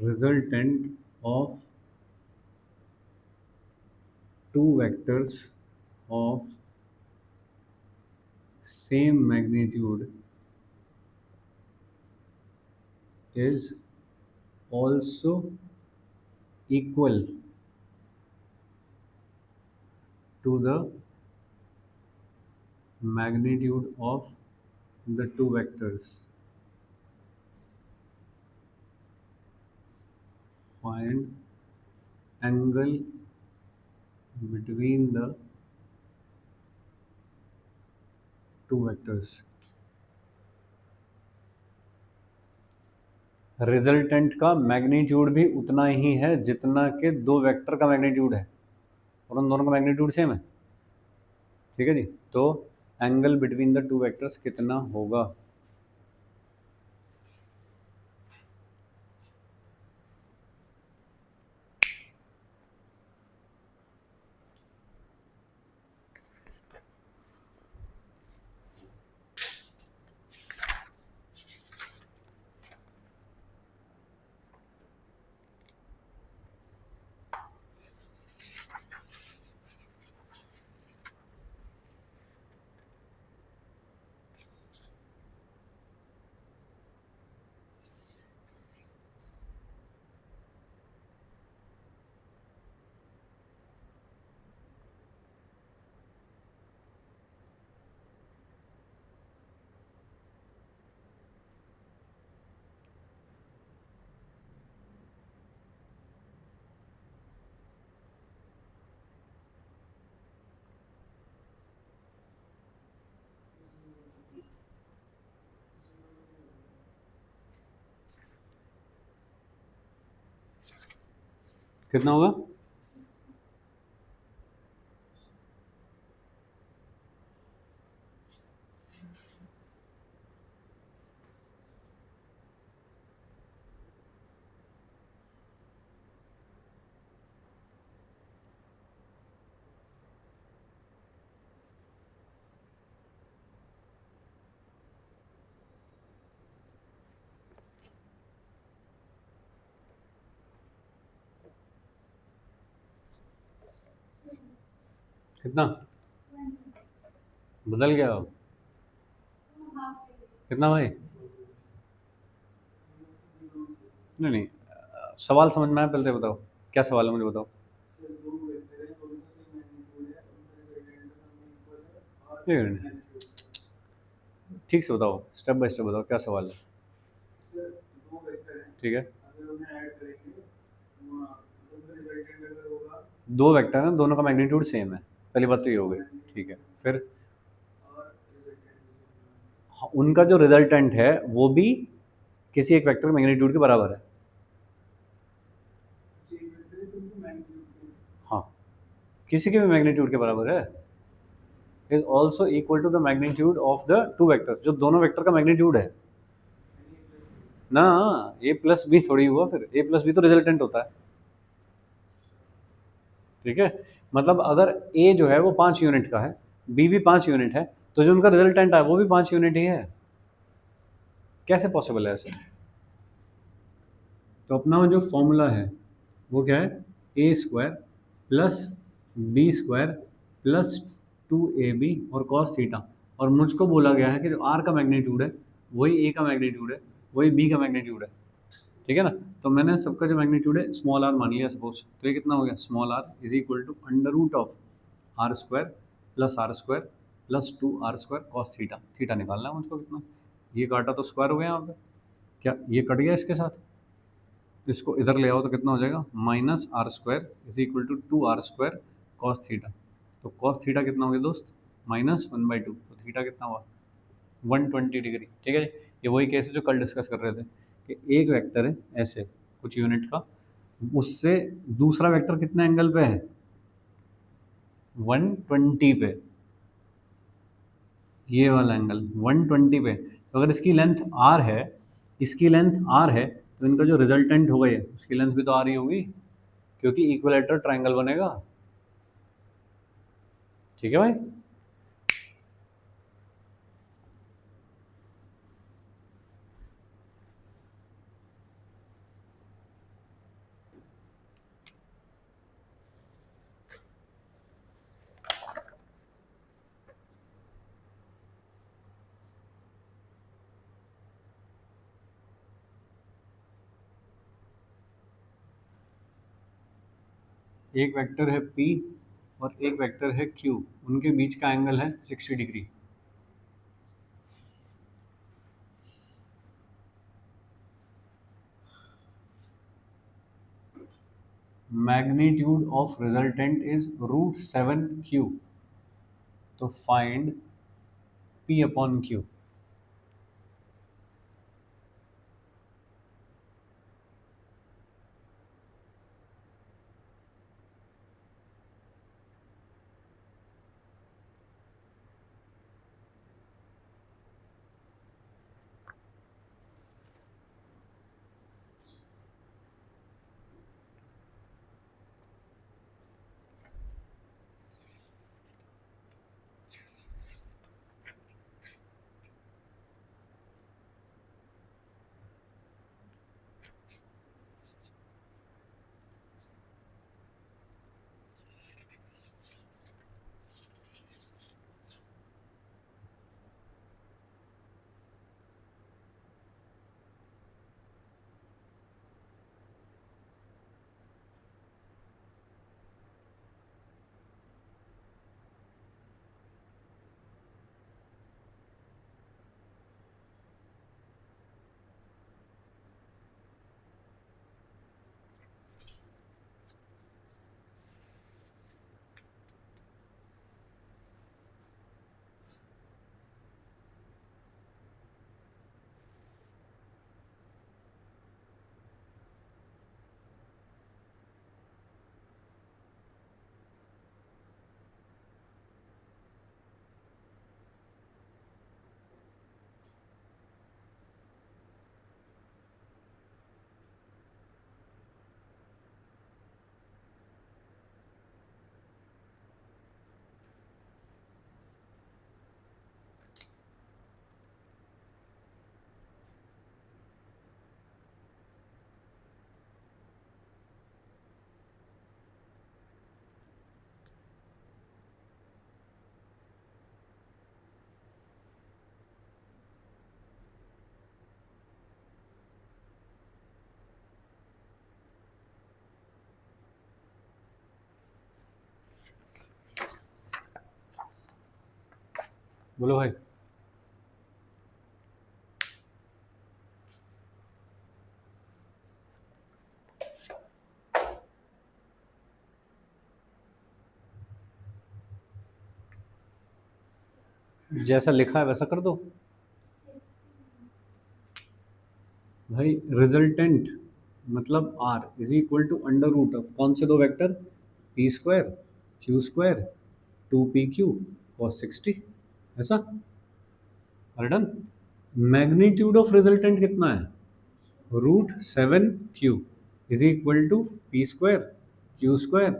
resultant of two vectors of same magnitude is also equal to the magnitude of the two vectors. Find angle between the two vectors. Resultant का मैग्नीट्यूड भी उतना ही है जितना कि दो वेक्टर का मैग्नीट्यूड है, और उन दोनों का मैग्नीट्यूड सेम है। ठीक है जी। तो angle between the two vectors कितना होगा। कितना होगा, कितना बदल गया हो? कितना भाई? नहीं नहीं, सवाल समझ में आया? पहले तो बताओ क्या सवाल है, मुझे बताओ। एक मिनट, ठीक से बताओ, स्टेप बाय स्टेप बताओ क्या सवाल है। ठीक है, दो वेक्टर हैं, दोनों का मैग्नीट्यूड सेम है, पहली बात तो ये हो गई। ठीक है, फिर हाँ, उनका जो रिजल्टेंट है वो भी किसी एक वेक्टर के मैग्नीट्यूड के बराबर है। हाँ, किसी के भी मैग्नीट्यूड के बराबर है, is also equal to the magnitude of the two vectors, जो दोनों वेक्टर का मैग्नीट्यूड है ना। ए प्लस बी थोड़ी हुआ, फिर ए प्लस बी तो रिजल्टेंट होता है। ठीक है, मतलब अगर ए जो है वो 5 यूनिट का है, बी भी 5 यूनिट है, तो जो उनका रिजल्टेंट है वो भी 5 यूनिट ही है। कैसे पॉसिबल है ऐसे? तो अपना जो फॉर्मूला है वो क्या है? A square plus B square plus 2ab और कॉस थीटा। और मुझको बोला गया है कि जो आर का मैग्नीट्यूड है वही ए का मैग्नीट्यूड है, वही बी का मैग्नीट्यूड है। ठीक है ना? तो मैंने सबका जो मैग्नीट्यूड है स्मॉल आर मान लिया सपोज, तो ये कितना हो गया? Small R is equal to under root of R square plus 2r square cos theta. Theta निकालना है मुझको कितना, ये काटा तो स्क्वायर हो गया यहाँ पे, क्या ये कट गया इसके साथ? इसको इधर ले आओ तो कितना हो जाएगा? -r² is equal to 2r² cos theta. तो कॉस थीटा कितना हो गया दोस्त? -1/2। तो थीटा कितना हुआ? 120 डिग्री। ठीक है जी? ये वही केस है जो कल डिस्कस कर रहे थे कि एक वेक्टर है ऐसे कुछ यूनिट का, उससे दूसरा वेक्टर कितने एंगल पे है? 120 पे, ये वाला एंगल 120 पे। तो अगर इसकी लेंथ r है, इसकी लेंथ r है, तो इनका जो रिजल्टेंट होगा ये, उसकी लेंथ भी तो r ही होगी, क्योंकि इक्विलेटरल ट्रायंगल बनेगा। ठीक है भाई? एक वेक्टर है p और एक वेक्टर है q, उनके बीच का एंगल है 60 degree. Magnitude of resultant is √7q। तो फाइंड p अपॉन q। बोलो भाई। जैसा लिखा है वैसा कर दो भाई। रिजल्टेंट मतलब R is equal to under root of कौन से दो vector, P square Q square 2pq cos 60, ऐसा। डन। मैग्नीट्यूड ऑफ रिजल्टेंट कितना है, √7q is equal to P square Q square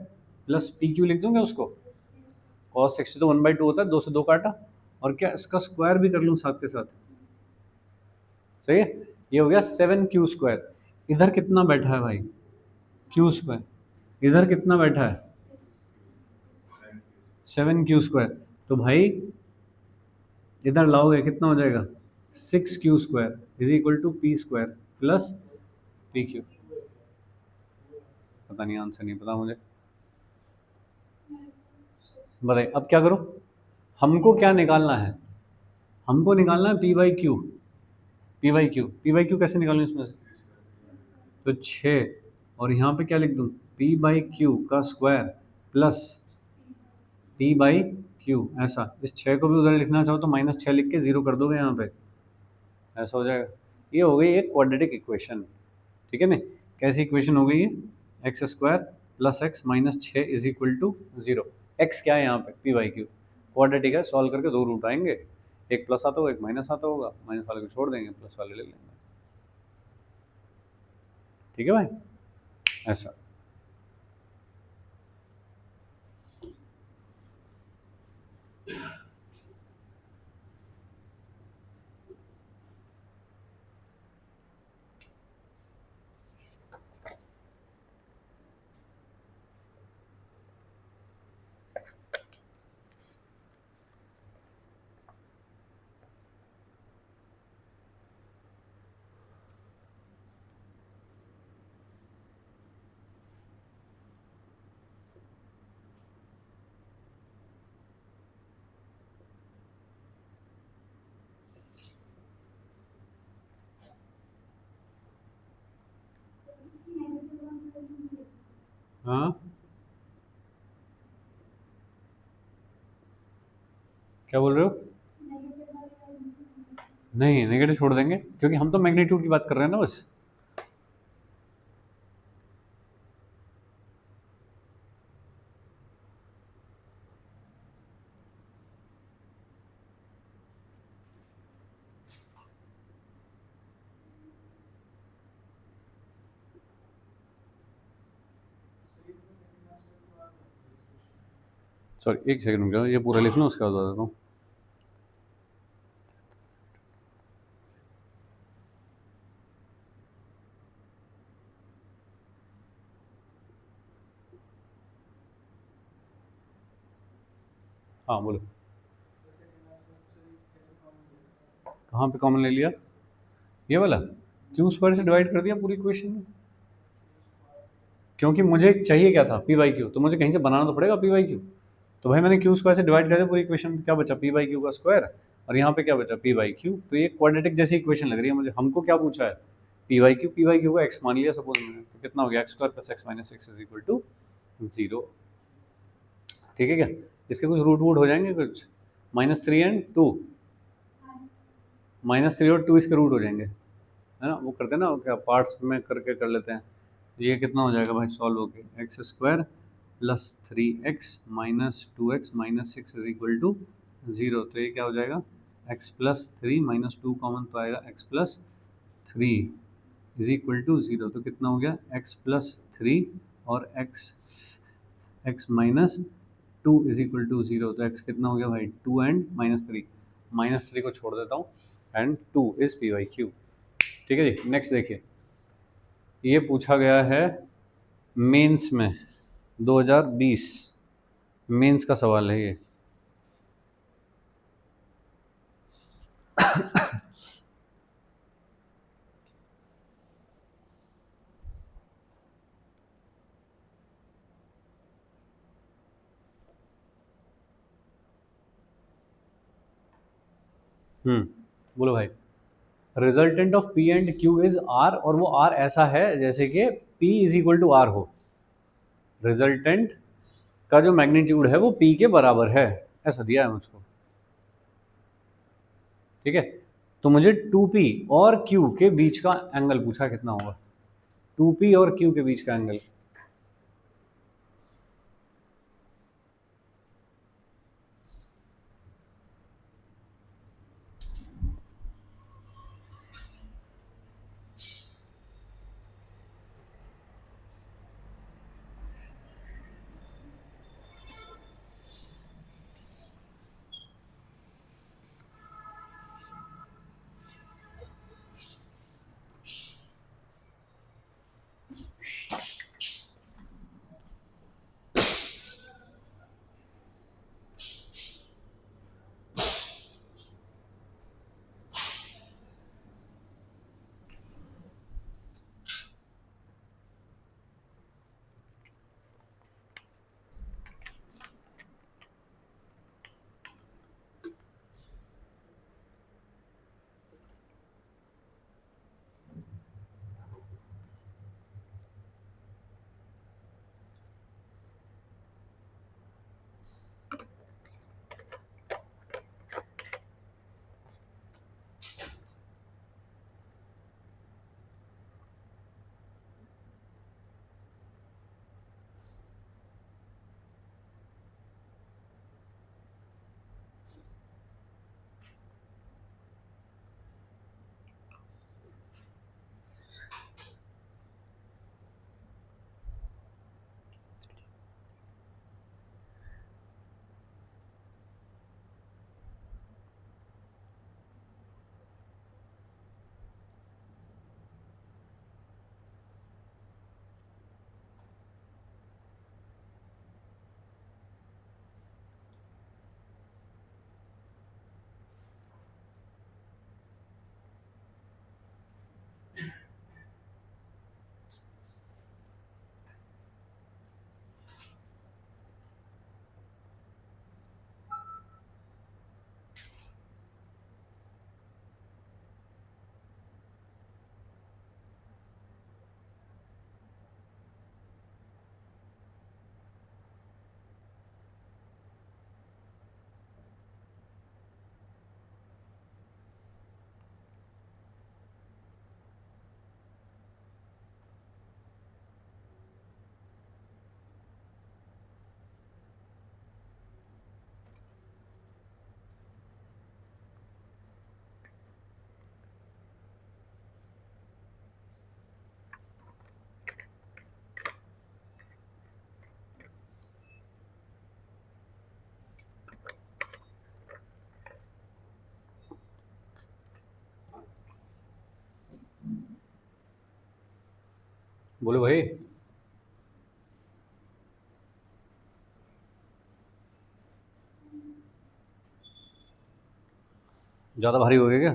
plus P Q लिख दूंगा उसको। cos 60 तो 1/2 होता है, 2 से 2 काटा, और क्या इसका स्क्वायर भी कर लूँ साथ के साथ। सही है, ये हो गया 7q²। इधर कितना बैठा है भाई, q²। इधर कितना बैठा है 7q²। तो भाई इधर लाओगे कितना हो जाएगा 6q² is equal to p² plus pq। पता नहीं, आंसर नहीं पता मुझे। बताइए अब क्या करूं। हमको क्या निकालना है, हमको निकालना है p/q। p/q कैसे निकालूं इसमें से, तो 6, और यहाँ पे क्या लिख दूं, p/q का स्क्वायर प्लस p/q। ऐसा, इस 6 को भी उधर लिखना चाहो तो -6 लिख के 0 कर दोगे यहाँ पे, ऐसा हो जाएगा। ये हो गई एक क्वाड्रेटिक इक्वेशन, ठीक है ना। कैसी इक्वेशन हो गई है, x² plus x minus 6 is equal to 0। X क्या है यहाँ पे, p/q। क्वाड्रेटिक है, सॉल्व करके 2 रूट आएंगे, एक प्लस आता होगा एक माइनस आता होगा, माइनस वाले को छोड़ देंगे, प्लस वाले ले लेंगे। ठीक है भाई, ऐसा। हाँ, क्या बोल रहे हो। नहीं, नेगेटिव छोड़ देंगे क्योंकि हम तो मैग्नीट्यूड की बात कर रहे हैं ना बस। सॉरी, एक सेकंड रुक जाओ, ये पूरा लिख लो उसके बाद बता देता हूँ। हाँ बोलो। कहाँ पे कॉमन ले लिया, ये वाला q² से डिवाइड कर दिया पूरी इक्वेशन में। क्योंकि मुझे चाहिए क्या था, p/q, तो मुझे कहीं से बनाना तो पड़ेगा p/q। तो भाई मैंने q² से डिवाइड कर दिया पूरी इक्वेशन में, क्या बचा p/q का स्क्वायर, और यहाँ पे क्या बचा p/q। तो ये क्वाड्रेटिक जैसी इक्वेशन लग रही है मुझे। हमको क्या पूछा है, p/q को x मान लिया सपोज मैंने, तो कितना हो गया x² plus x minus 6 is equal to 0। ठीक है क्या, इसके कुछ रूट वूट हो जाएंगे कुछ, -3 एंड 2, -3 और 2 इसके रूट हो जाएंगे, है ना। वो करते हैं ना, वो क्या पार्ट्स में करके कर लेते हैं। ये कितना हो जाएगा भाई सॉल्व होके, x² plus 3x minus 2x minus 6 is equal to 0। तो ये क्या हो जाएगा, x प्लस 3 माइनस 2 कॉमन तो आएगा x plus 3 is equal to 0। तो कितना हो गया, x प्लस 3 और x minus 2 is equal to 0। तो x कितना हो गया भाई, 2 एंड -3, -3 को छोड़ देता हूँ, एंड 2 इज p/q। ठीक है जी, नेक्स्ट देखिए। ये पूछा गया है मेंस में, 2020 मेंस का सवाल है ये। बोलो भाई। Resultant of P and Q is R, और वो आर ऐसा है जैसे कि P is equal to R हो। रिजल्टेंट का जो मैग्नीट्यूड है वो पी के बराबर है, ऐसा दिया है मुझको। ठीक है, तो मुझे 2p और q के बीच का एंगल पूछा कितना होगा। 2p और q के बीच का एंगल, बोलो भाई। ज्यादा भारी हो गया क्या?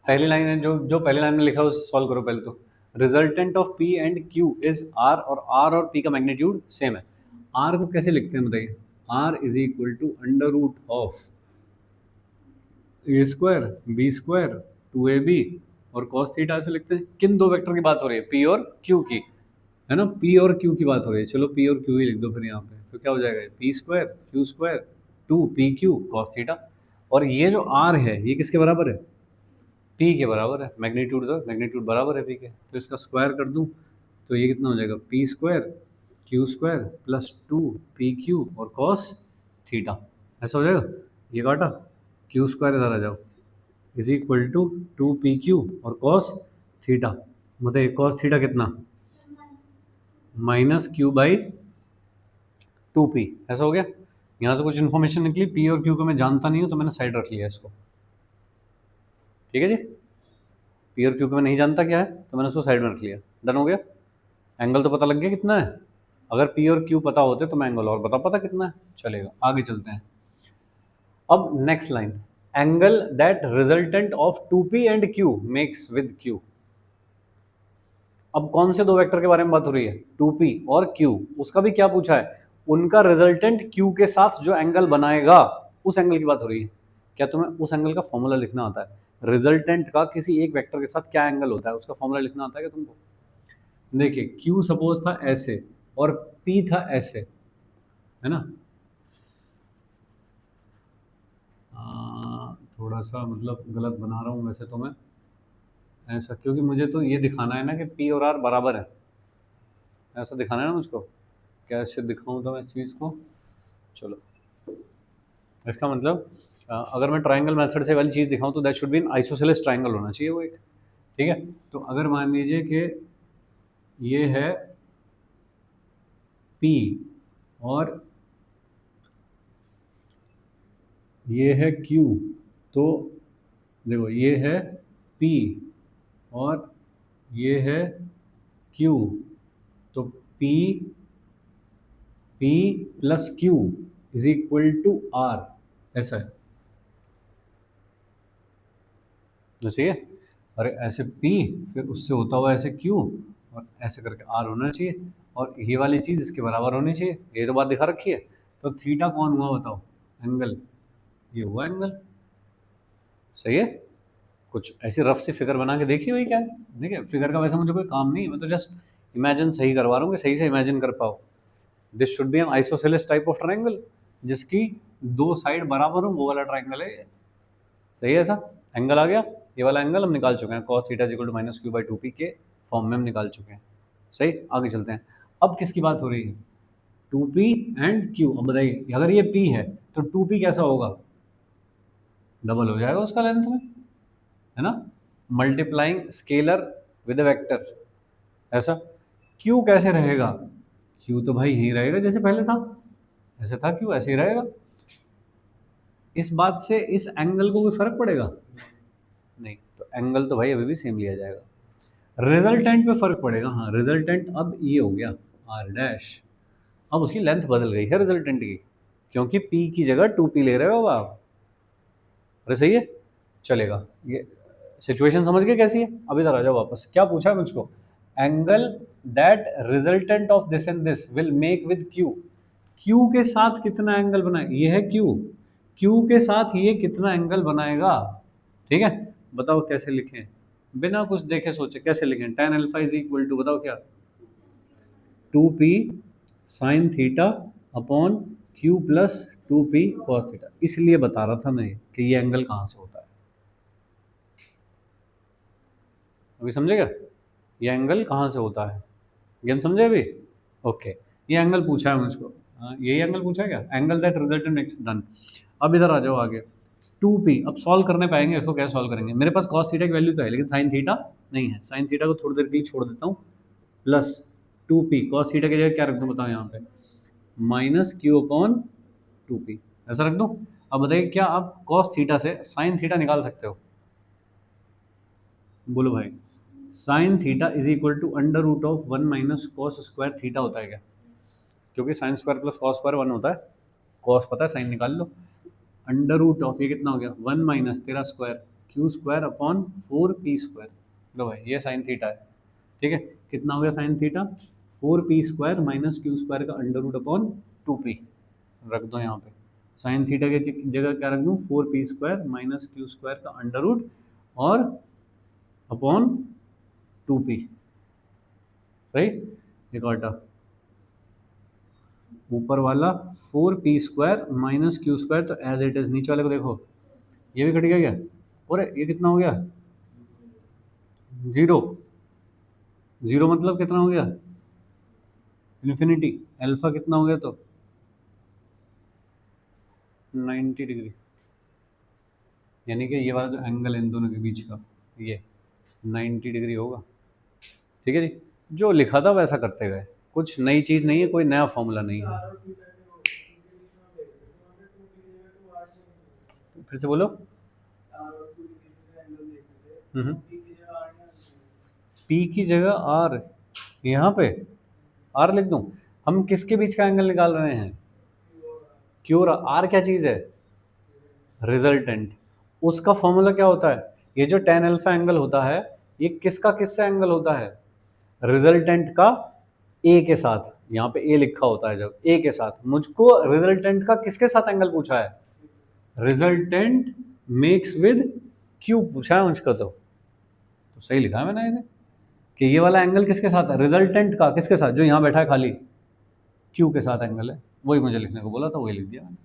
पहली लाइन है, जो जो पहली लाइन में लिखा है उसे सॉल्व करो पहले तो। Resultant of P and Q is R, और आर और पी का मैग्नीट्यूड सेम है। आर को कैसे लिखते हैं बताइए? R is equal to under root of A square B square 2ab और कॉस थीटा से लिखते हैं। किन दो वेक्टर की बात हो रही है? पी और क्यू की, है ना? पी और क्यू की बात हो रही है। चलो पी और क्यू ही लिख दो फिर यहाँ पे, तो क्या हो जाएगा? P square Q square 2pq cos theta. और ये जो आर है ये किसके बराबर है? पी के बराबर है। मैग्नीट्यूड दो, मैग्नीट्यूड बराबर है पी के, तो इसका स्क्वायर कर दूं तो ये कितना हो जाएगा? P square Q square plus 2pq और कॉस थीटा, ऐसा हो जाएगा। ये काटा, क्यू स्क्वायर इधर आ जाओ, इज इक्वल टू 2pq और कॉस थीटा, मतलब कॉस थीटा कितना? माइनस क्यू बाई 2p, ऐसा हो गया। यहाँ से कुछ इन्फॉर्मेशन निकली, पी और क्यू को मैं जानता नहीं हूँ तो मैंने साइड रख लिया इसको। ठीक है जी, पी और क्यू को मैं नहीं जानता क्या है तो मैंने उसको साइड में रख लिया। डन हो गया। एंगल तो पता लग गया कितना है। अगर पी और क्यू पता होते तो मैं एंगल और पता कितना है। चलेगा, आगे चलते हैं। अब next line, angle that resultant of 2p and q makes with q। अब कौन से दो वेक्टर के बारे में बात हो रही है? 2p और q। उसका भी क्या पूछा है? उनका रिजल्टेंट q के साथ जो एंगल बनाएगा उस एंगल की बात हो रही है। क्या तुम्हें उस एंगल का फॉर्मूला लिखना आता है? रिजल्टेंट का किसी एक वेक्टर के साथ क्या एंगल होता है उसका फॉर्मूला लिखना आता है क्या तुमको? देखिए क्यू सपोज था ऐसे और पी था ऐसे, है ना? थोड़ा सा मतलब गलत बना रहा हूँ वैसे तो मैं ऐसा, क्योंकि मुझे तो ये दिखाना है ना कि पी और आर बराबर है, ऐसा दिखाना है ना मुझको। कैसे दिखाऊं तो मैं इस चीज़ को, चलो इसका मतलब अगर मैं ट्रायंगल मेथड से वाली चीज़ दिखाऊं तो that should be in isosceles triangle होना चाहिए वो एक, ठीक है। तो अगर मान लीजिए कि ये है P और ये है Q, तो देखो ये है P और ये है Q, तो P plus Q is equal to R, ऐसा है सही है। और ऐसे P फिर उससे होता हुआ ऐसे Q और ऐसे करके R होना चाहिए, और ये वाली चीज़ इसके बराबर होनी चाहिए, ये तो बात दिखा रखी है। तो थीटा कौन हुआ बताओ? एंगल, ये हुआ एंगल, सही है। कुछ ऐसी रफ सी फिगर बना के देखिए भाई क्या है। देखिए फिगर का वैसे मुझे कोई काम नहीं है, मैं तो जस्ट इमेजिन सही करवा रहा हूँ कि सही से इमेजिन कर पाओ। This should be N isosceles type of triangle जिसकी दो साइड बराबर हो, वो वाला ट्रायंगल है ये। सही है ऐसा। एंगल आ गया, ये वाला एंगल हम निकाल चुके हैं, cos थीटा equal to minus Q by 2p के फॉर्म में हम निकाल चुके हैं। सही, आगे चलते हैं। अब किसकी बात हो रही है? 2p and q। अब बताइए अगर ये p है तो 2p कैसा होगा? डबल हो जाएगा उसका लेंथ में, है ना? मल्टीप्लाइंग स्केलर विद वेक्टर, ऐसा। क्यू कैसे रहेगा? क्यू तो भाई यही रहेगा जैसे पहले था, ऐसे था क्यू ऐसे ही रहेगा। इस बात से इस एंगल को कोई फर्क पड़ेगा? नहीं, तो एंगल तो भाई अभी भी सेम लिया जाएगा। रिजल्टेंट पे फर्क पड़ेगा, हाँ रिजल्टेंट अब ये हो गया आर डैश, अब उसकी लेंथ बदल गई है रिजल्टेंट की, क्योंकि पी की जगह 2p ले रहे हो अब आप। अरे सही है, चलेगा। ये सिचुएशन समझ गए कैसी है? अब इधर आ जाओ वापस, क्या पूछा है मुझको? Angle that resultant of this and this will make with Q. Q के साथ कितना एंगल बनाएगा? ये है क्यू, क्यू के साथ ये कितना एंगल बनाएगा? ठीक है, बताओ कैसे लिखें? बिना कुछ देखे सोचे कैसे लिखें? tan alpha is equal to बताओ क्या? 2p sine theta upon q plus 2p cos theta. इसलिए बता रहा था मैं कि ये एंगल कहाँ से होता है। अभी समझेगा ये एंगल कहाँ से होता है? गेम समझे अभी? ओके, ये एंगल पूछा है मुझको। यही एंगल पूछा है क्या? Angle that resultant x done. अब इधर आ जाओ आगे। 2p, अब सॉल्व करने पाएंगे इसको? कैसे सॉल्व करेंगे? मेरे पास cos थीटा की वैल्यू तो है लेकिन sin थीटा नहीं है। sin थीटा को थोड़ी देर के लिए छोड़ देता हूँ, प्लस 2p cos थीटा की जगह क्या रख दूँ बताओ यहाँ पे? माइनस क्यू अपॉन 2p, ऐसा रख दूँ। अब बताइए क्या आप cos थीटा से sin थीटा निकाल सकते हो? बोलो भाई। Sine theta is equal to under root of 1 minus cos square theta होता है क्या? क्योंकि sine square plus cos square 1 होता है, कॉस पता है साइन निकाल लो। अंडर रूट ऑफ ये कितना हो गया? 1 माइनस तेरा square Q square upon 4p square. लो भाई ये साइन थीटा है, ठीक है। कितना हो गया sine theta? 4p square minus Q square का अंडर रूट अपॉन 2p। रख दो यहाँ पे साइन थीटा की जगह क्या रख दूँ? 4p square minus Q square का अंडर रूट और अपॉन 2p, सही। एक आटा ऊपर वाला 4p square minus Q square तो एज इट इज, नीचे वाले को देखो ये भी कट गया क्या? और ये कितना हो गया? जीरो। जीरो मतलब कितना हो गया? इन्फिनिटी। अल्फा कितना हो गया तो? 90 डिग्री। यानी कि ये वाला जो एंगल है इन दोनों के बीच का ये 90 डिग्री होगा, ठीक है जी। जो लिखा था वैसा करते गए, कुछ नई चीज़ नहीं है, कोई नया फॉर्मूला नहीं है। फिर से बोलो। पी की जगह आर, यहाँ पे आर लिख दूं? हम किसके बीच का एंगल निकाल रहे हैं? क्यू और आर क्या चीज़ है? रिजल्टेंट। उसका फॉर्मूला क्या होता है? ये जो tan अल्फा एंगल होता है ये किसका किससे एंगल होता है? रिजल्टेंट का ए के साथ। यहाँ पे ए लिखा होता है जब ए के साथ, मुझको रिजल्टेंट का किसके साथ एंगल पूछा है? रिजल्टेंट मेक्स विद क्यू पूछा है मुझको, तो सही लिखा है मैंने इसे कि ये वाला एंगल किसके साथ है, रिजल्टेंट का किसके साथ, जो यहाँ बैठा है खाली क्यू के साथ एंगल है, वही मुझे लिखने को बोला था, वही लिख दिया मैंने।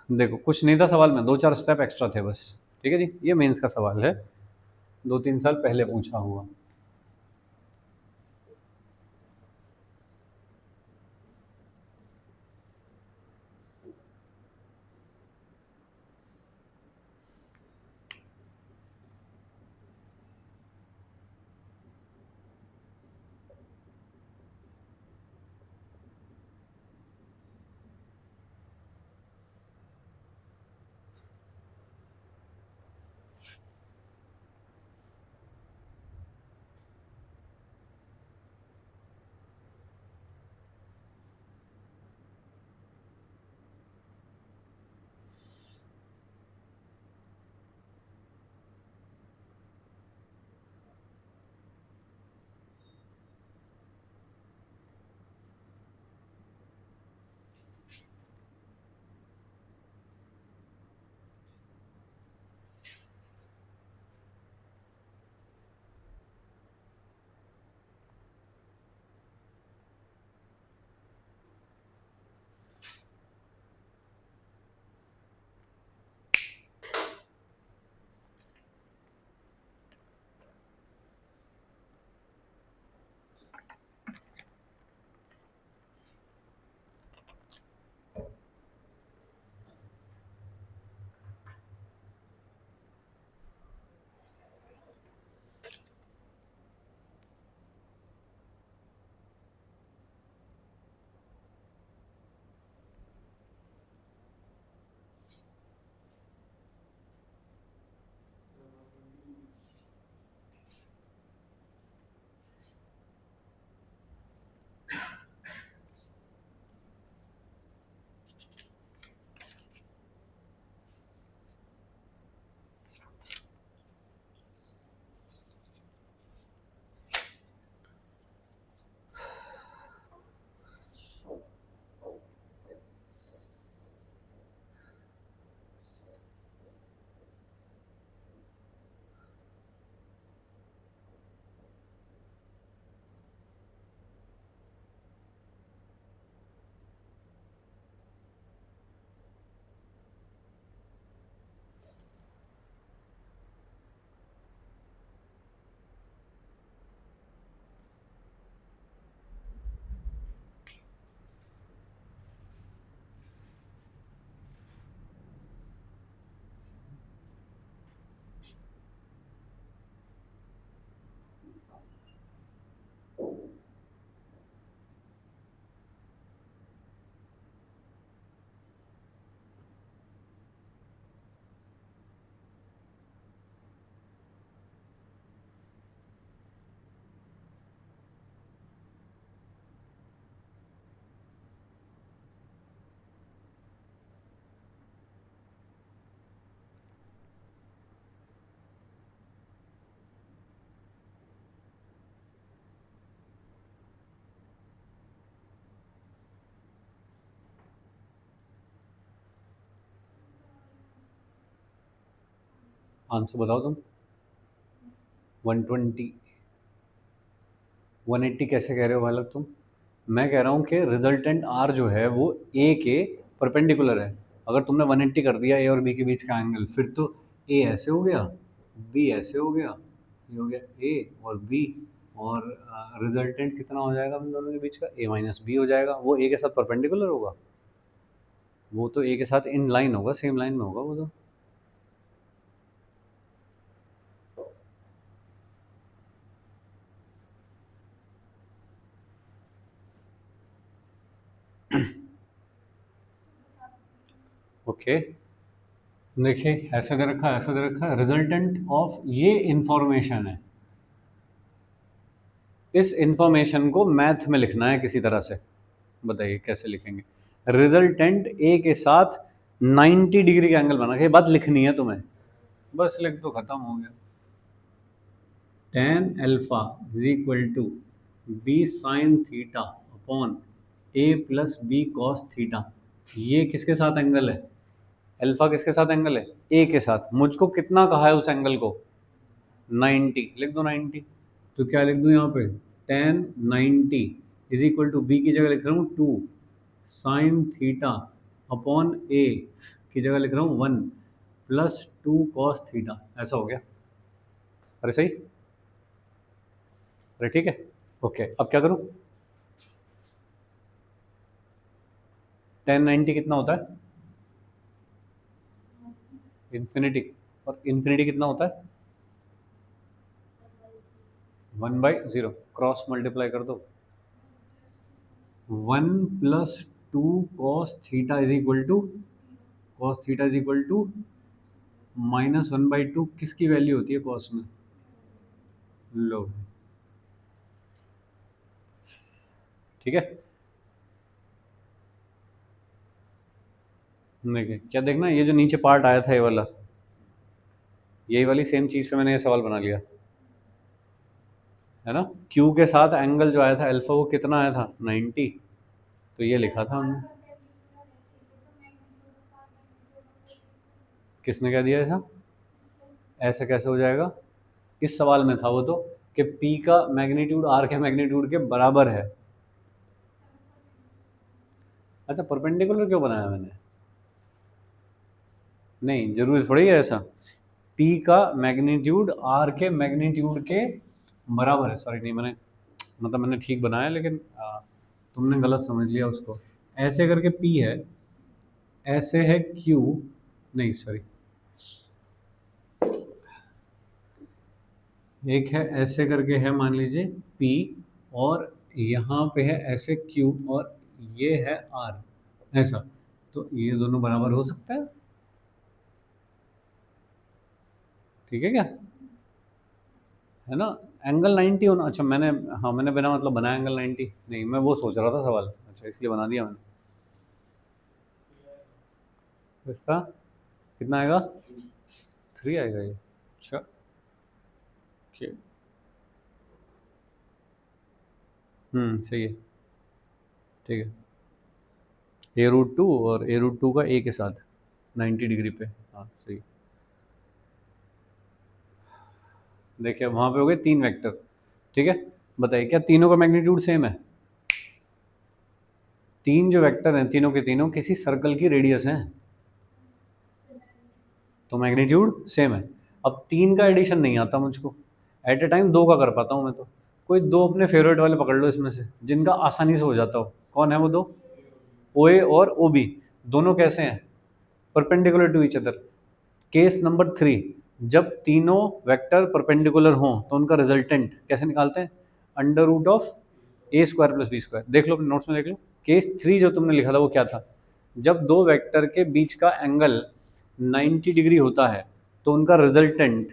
देखो कुछ नहीं था सवाल में, 2-4 स्टेप एक्स्ट्रा थे बस। ठीक है जी, ये मेंस का सवाल है, 2-3 साल पहले पूछा हुआ। आंसर बताओ तुम। 120 180 कैसे कह रहे हो भाई लोग तुम? मैं कह रहा हूँ कि रिजल्टेंट आर जो है वो ए के परपेंडिकुलर है। अगर तुमने 180 कर दिया ए और बी के बीच का एंगल, फिर तो ए ऐसे हो गया, बी ऐसे हो गया, ये हो गया ए और बी, और रिजल्टेंट कितना हो जाएगा उन दोनों के बीच का, ए माइनस बी हो जाएगा। वो ए के साथ परपेंडिकुलर होगा, वो तो ए के साथ इन लाइन होगा, सेम लाइन में होगा वो तो। ओके देखिए, ऐसा दे रखा है, ऐसा दे रखा है, रिजल्टेंट ऑफ ये इंफॉर्मेशन है, इस इंफॉर्मेशन को मैथ में लिखना है किसी तरह से। बताइए कैसे लिखेंगे? रिजल्टेंट ए के साथ 90 डिग्री का एंगल बना के, ये बात लिखनी है तुम्हें, बस लिख दो, खत्म हो गया। tan alpha is equal to B sine theta upon A plus B cos theta, ये किसके साथ एंगल है? अल्फा किसके साथ एंगल है? ए के साथ। मुझको कितना कहा है उस एंगल को? 90। लिख दो 90। तो क्या लिख दूँ यहाँ पे? tan 90 is equal to B की जगह लिख रहा हूँ 2 साइन थीटा अपॉन ए की जगह लिख रहा हूँ 1 प्लस 2 कॉस थीटा। ऐसा हो गया। अरे सही, अरे ठीक है, ओके। अब क्या करूँ? tan 90 कितना होता है? इन्फिनिटी। और इन्फिनिटी कितना होता है? 1/0। क्रॉस मल्टीप्लाई कर दो। 1 plus 2 cos theta is equal to, cos theta is equal to -1/2। किसकी वैल्यू होती है कॉस में? लो, ठीक है। देखिए क्या देखना, ये जो नीचे पार्ट आया था ये वाला, यही वाली सेम चीज़ पे मैंने ये सवाल बना लिया है ना। क्यू के साथ एंगल जो आया था अल्फा, वो कितना आया था? 90। तो ये लिखा था हमने। किसने क्या दिया था? ऐसे कैसे हो जाएगा? इस सवाल में था वो तो, कि P का मैग्नीट्यूड R के मैग्नीट्यूड के बराबर है। अच्छा, परपेंडिकुलर क्यों बनाया मैंने? नहीं, जरूरी थोड़ी है ऐसा। P का मैग्नीट्यूड R के मैग्नीट्यूड के बराबर है। सॉरी, नहीं मैंने, मतलब मैंने ठीक बनाया, लेकिन तुमने गलत समझ लिया उसको। ऐसे करके P है, ऐसे है Q, नहीं सॉरी, एक है ऐसे करके है, मान लीजिए P, और यहाँ पे है ऐसे Q, और ये है R, ऐसा। तो ये दोनों बराबर हो सकता है, ठीक है क्या? है ना। एंगल 90 होना, अच्छा मैंने, हाँ मैंने बिना मतलब बनाया एंगल 90, नहीं मैं वो सोच रहा था सवाल, अच्छा इसलिए बना दिया मैंने। तो इसका कितना आएगा? 3 आएगा ये। अच्छा, ओके। सही है, ठीक है। A√2 और A√2 का A के साथ 90 डिग्री पे, हाँ सही। देखिए वहाँ पे हो गए 3 वेक्टर, ठीक है। बताइए क्या तीनों का मैग्नीट्यूड सेम है? तीन जो वेक्टर हैं तीनों के तीनों किसी सर्कल की रेडियस हैं, तो मैग्नीट्यूड सेम है। अब 3 का एडिशन नहीं आता मुझको, एट ए टाइम 2 का कर पाता हूँ मैं तो। कोई दो अपने फेवरेट वाले पकड़ लो इसमें से, जिनका आसानी से हो जाता हो। कौन है वो दो? OA और OB। दोनों कैसे हैं? Perpendicular to each other. Case number 3, जब तीनों वेक्टर परपेंडिकुलर हों तो उनका रिजल्टेंट कैसे निकालते हैं? √A² + B²। देख लो अपने नोट्स में, देख लो। केस 3 जो तुमने लिखा था वो क्या था? जब दो वेक्टर के बीच का एंगल 90 डिग्री होता है तो उनका रिजल्टेंट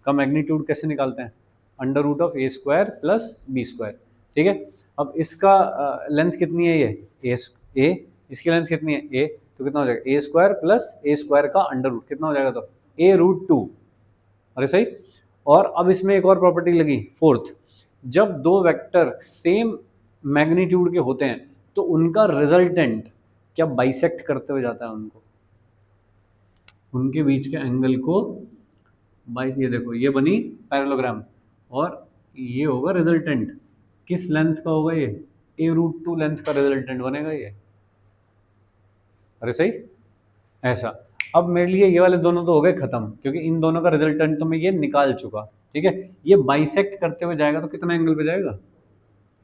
का मैग्नीट्यूड कैसे निकालते हैं? √A² + B²। ठीक है। अब इसका लेंथ कितनी है? ये ए, इसकी लेंथ कितनी है? ए, तो कितना हो जाएगा? A² + A² का अंडर रूट कितना हो जाएगा? तो A√2। अरे सही। और अब इसमें एक और प्रॉपर्टी लगी, फोर्थ, जब दो वेक्टर सेम मैग्नीट्यूड के होते हैं तो उनका रिजल्टेंट क्या बाइसेक्ट करते हुए जाता है उनको, उनके बीच के एंगल को बाई, ये देखो ये बनी पैरेललोग्राम, और ये होगा रिजल्टेंट। किस लेंथ का होगा ये? A√2 लेंथ का रिजल्टेंट बनेगा ये। अरे सही, ऐसा। अब मेरे लिए ये वाले दोनों तो हो गए खत्म, क्योंकि इन दोनों का रिजल्टेंट तो मैं ये निकाल चुका। ठीक है। ये बाइसेक्ट करते हुए जाएगा तो कितना एंगल पे जाएगा?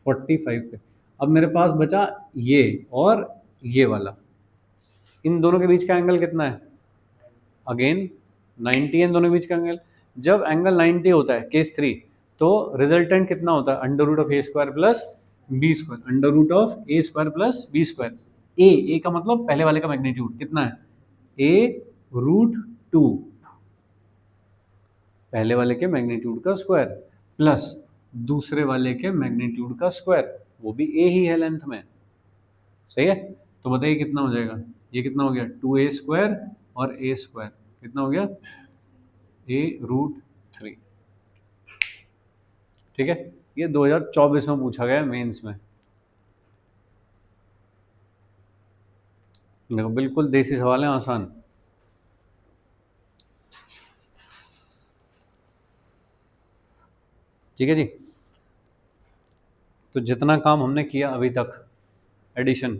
45 पे। अब मेरे पास बचा ये और ये वाला, इन दोनों के बीच का एंगल कितना है? अगेन 90 है इन दोनों के बीच का एंगल। जब एंगल 90 होता है केस 3, तो रिजल्टेंट कितना होता है? √A² + B²। √A² + B²। ए का मतलब पहले वाले का मैग्नीट्यूड कितना है? A√2, पहले वाले के मैग्नीट्यूड का स्क्वायर, प्लस दूसरे वाले के मैग्नीट्यूड का स्क्वायर, वो भी ए ही है लेंथ में। सही है। तो बताइए कितना हो जाएगा? ये कितना हो गया? 2A² और A², कितना हो गया? A√3। ठीक है। ये 2024 में पूछा गया मेंस में। देखो बिल्कुल देसी सवाल है, आसान। ठीक है जी। तो जितना काम हमने किया अभी तक एडिशन,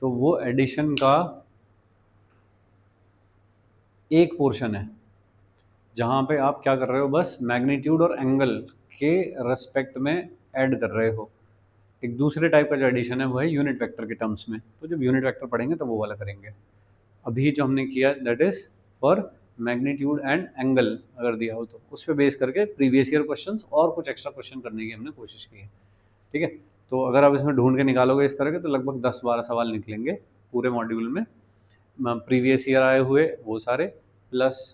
तो वो एडिशन का एक पोर्शन है जहाँ पे आप क्या कर रहे हो, बस मैग्नीट्यूड और एंगल के रेस्पेक्ट में ऐड कर रहे हो। एक दूसरे टाइप का जो एडिशन है वो है यूनिट वेक्टर के टर्म्स में, तो जब यूनिट वेक्टर पढ़ेंगे तो वो वाला करेंगे। अभी जो हमने किया that is for magnitude and angle, अगर दिया हो तो उस पर बेस करके प्रीवियस ईयर क्वेश्चंस और कुछ एक्स्ट्रा क्वेश्चन करने की हमने कोशिश की है। ठीक है, तो अगर आप इसमें ढूंढ के निकालोगे इस तरह के, तो लगभग 10-12 सवाल निकलेंगे पूरे मॉड्यूल में। प्रीवियस ईयर आए हुए वो सारे, प्लस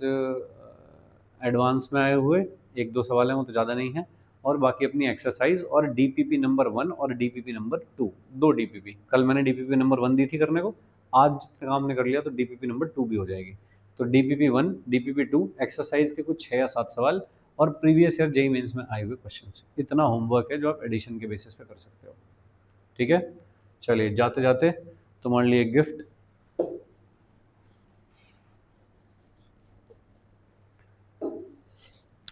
एडवांस में आए हुए एक दो सवाल हैं, वो तो ज़्यादा नहीं है, और बाकी अपनी एक्सरसाइज और डीपीपी नंबर 1 और डीपीपी नंबर 2, दो डीपीपी। कल मैंने डीपीपी नंबर 1 दी थी करने को, आज काम ने कर लिया तो डीपीपी नंबर 2 भी हो जाएगी। तो डीपीपी 1, डीपीपी 2, एक्सरसाइज के कुछ 6 या 7 सवाल और प्रीवियस ईयर जेईई मेंस में आए हुए क्वेश्चंस। इतना होमवर्क है जो आप एडिशन के बेसिस पे कर सकते हो। ठीक है, चलिए जाते जाते तुम्हारे लिए गिफ्ट।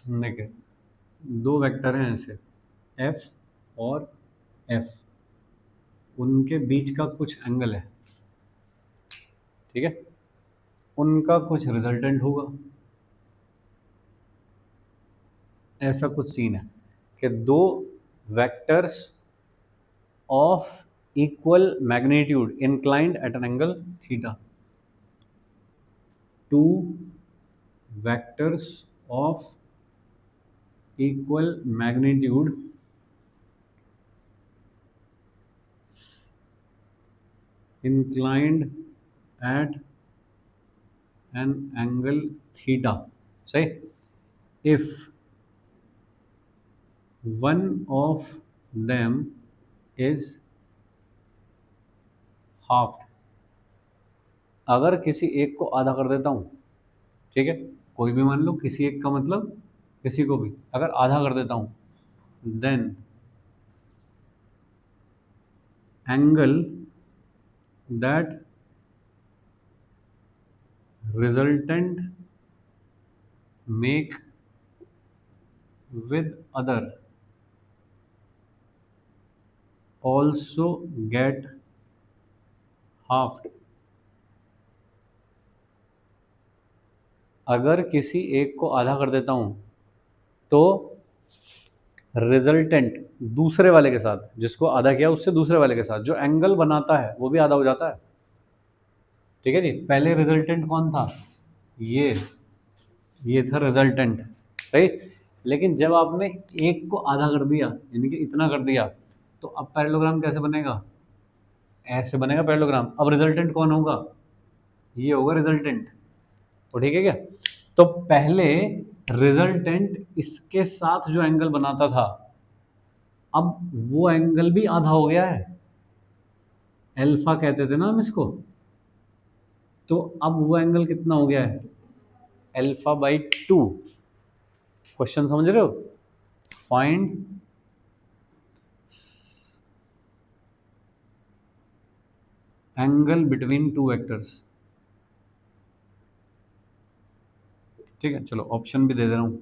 देखिए दो वेक्टर हैं ऐसे, एफ और एफ, उनके बीच का कुछ एंगल है। ठीक है, उनका कुछ रिजल्टेंट होगा। ऐसा कुछ सीन है कि दो vectors of equal magnitude inclined at an angle theta, two vectors of equal magnitude inclined at an angle theta, सही। if one of them is halved, अगर किसी एक को आधा कर देता हूँ, ठीक है, कोई भी मान लो, किसी एक का मतलब किसी को भी अगर आधा कर देता हूँ, then angle that resultant make with other also get halved। अगर किसी एक को आधा कर देता हूं तो रिजल्टेंट दूसरे वाले के साथ, जिसको आधा किया उससे दूसरे वाले के साथ जो एंगल बनाता है वो भी आधा हो जाता है। ठीक है जी, पहले रिजल्टेंट कौन था, ये था रिजल्टेंट, सही। लेकिन जब आपने एक को आधा कर दिया यानी कि इतना कर दिया, तो अब पैरेललोग्राम कैसे बनेगा, ऐसे बनेगा पैरेललोग्राम। अब रिजल्टेंट कौन होगा, ये होगा रिजल्टेंट। तो ठीक है क्या, तो पहले रिजल्टेंट इसके साथ जो एंगल बनाता था, अब वो एंगल भी आधा हो गया है, अल्फा कहते थे ना हम इसको, तो अब वो एंगल कितना हो गया है, अल्फा/2। क्वेश्चन समझ रहे हो, find angle between two vectors. ठीक है, चलो ऑप्शन भी दे दे रहा हूं।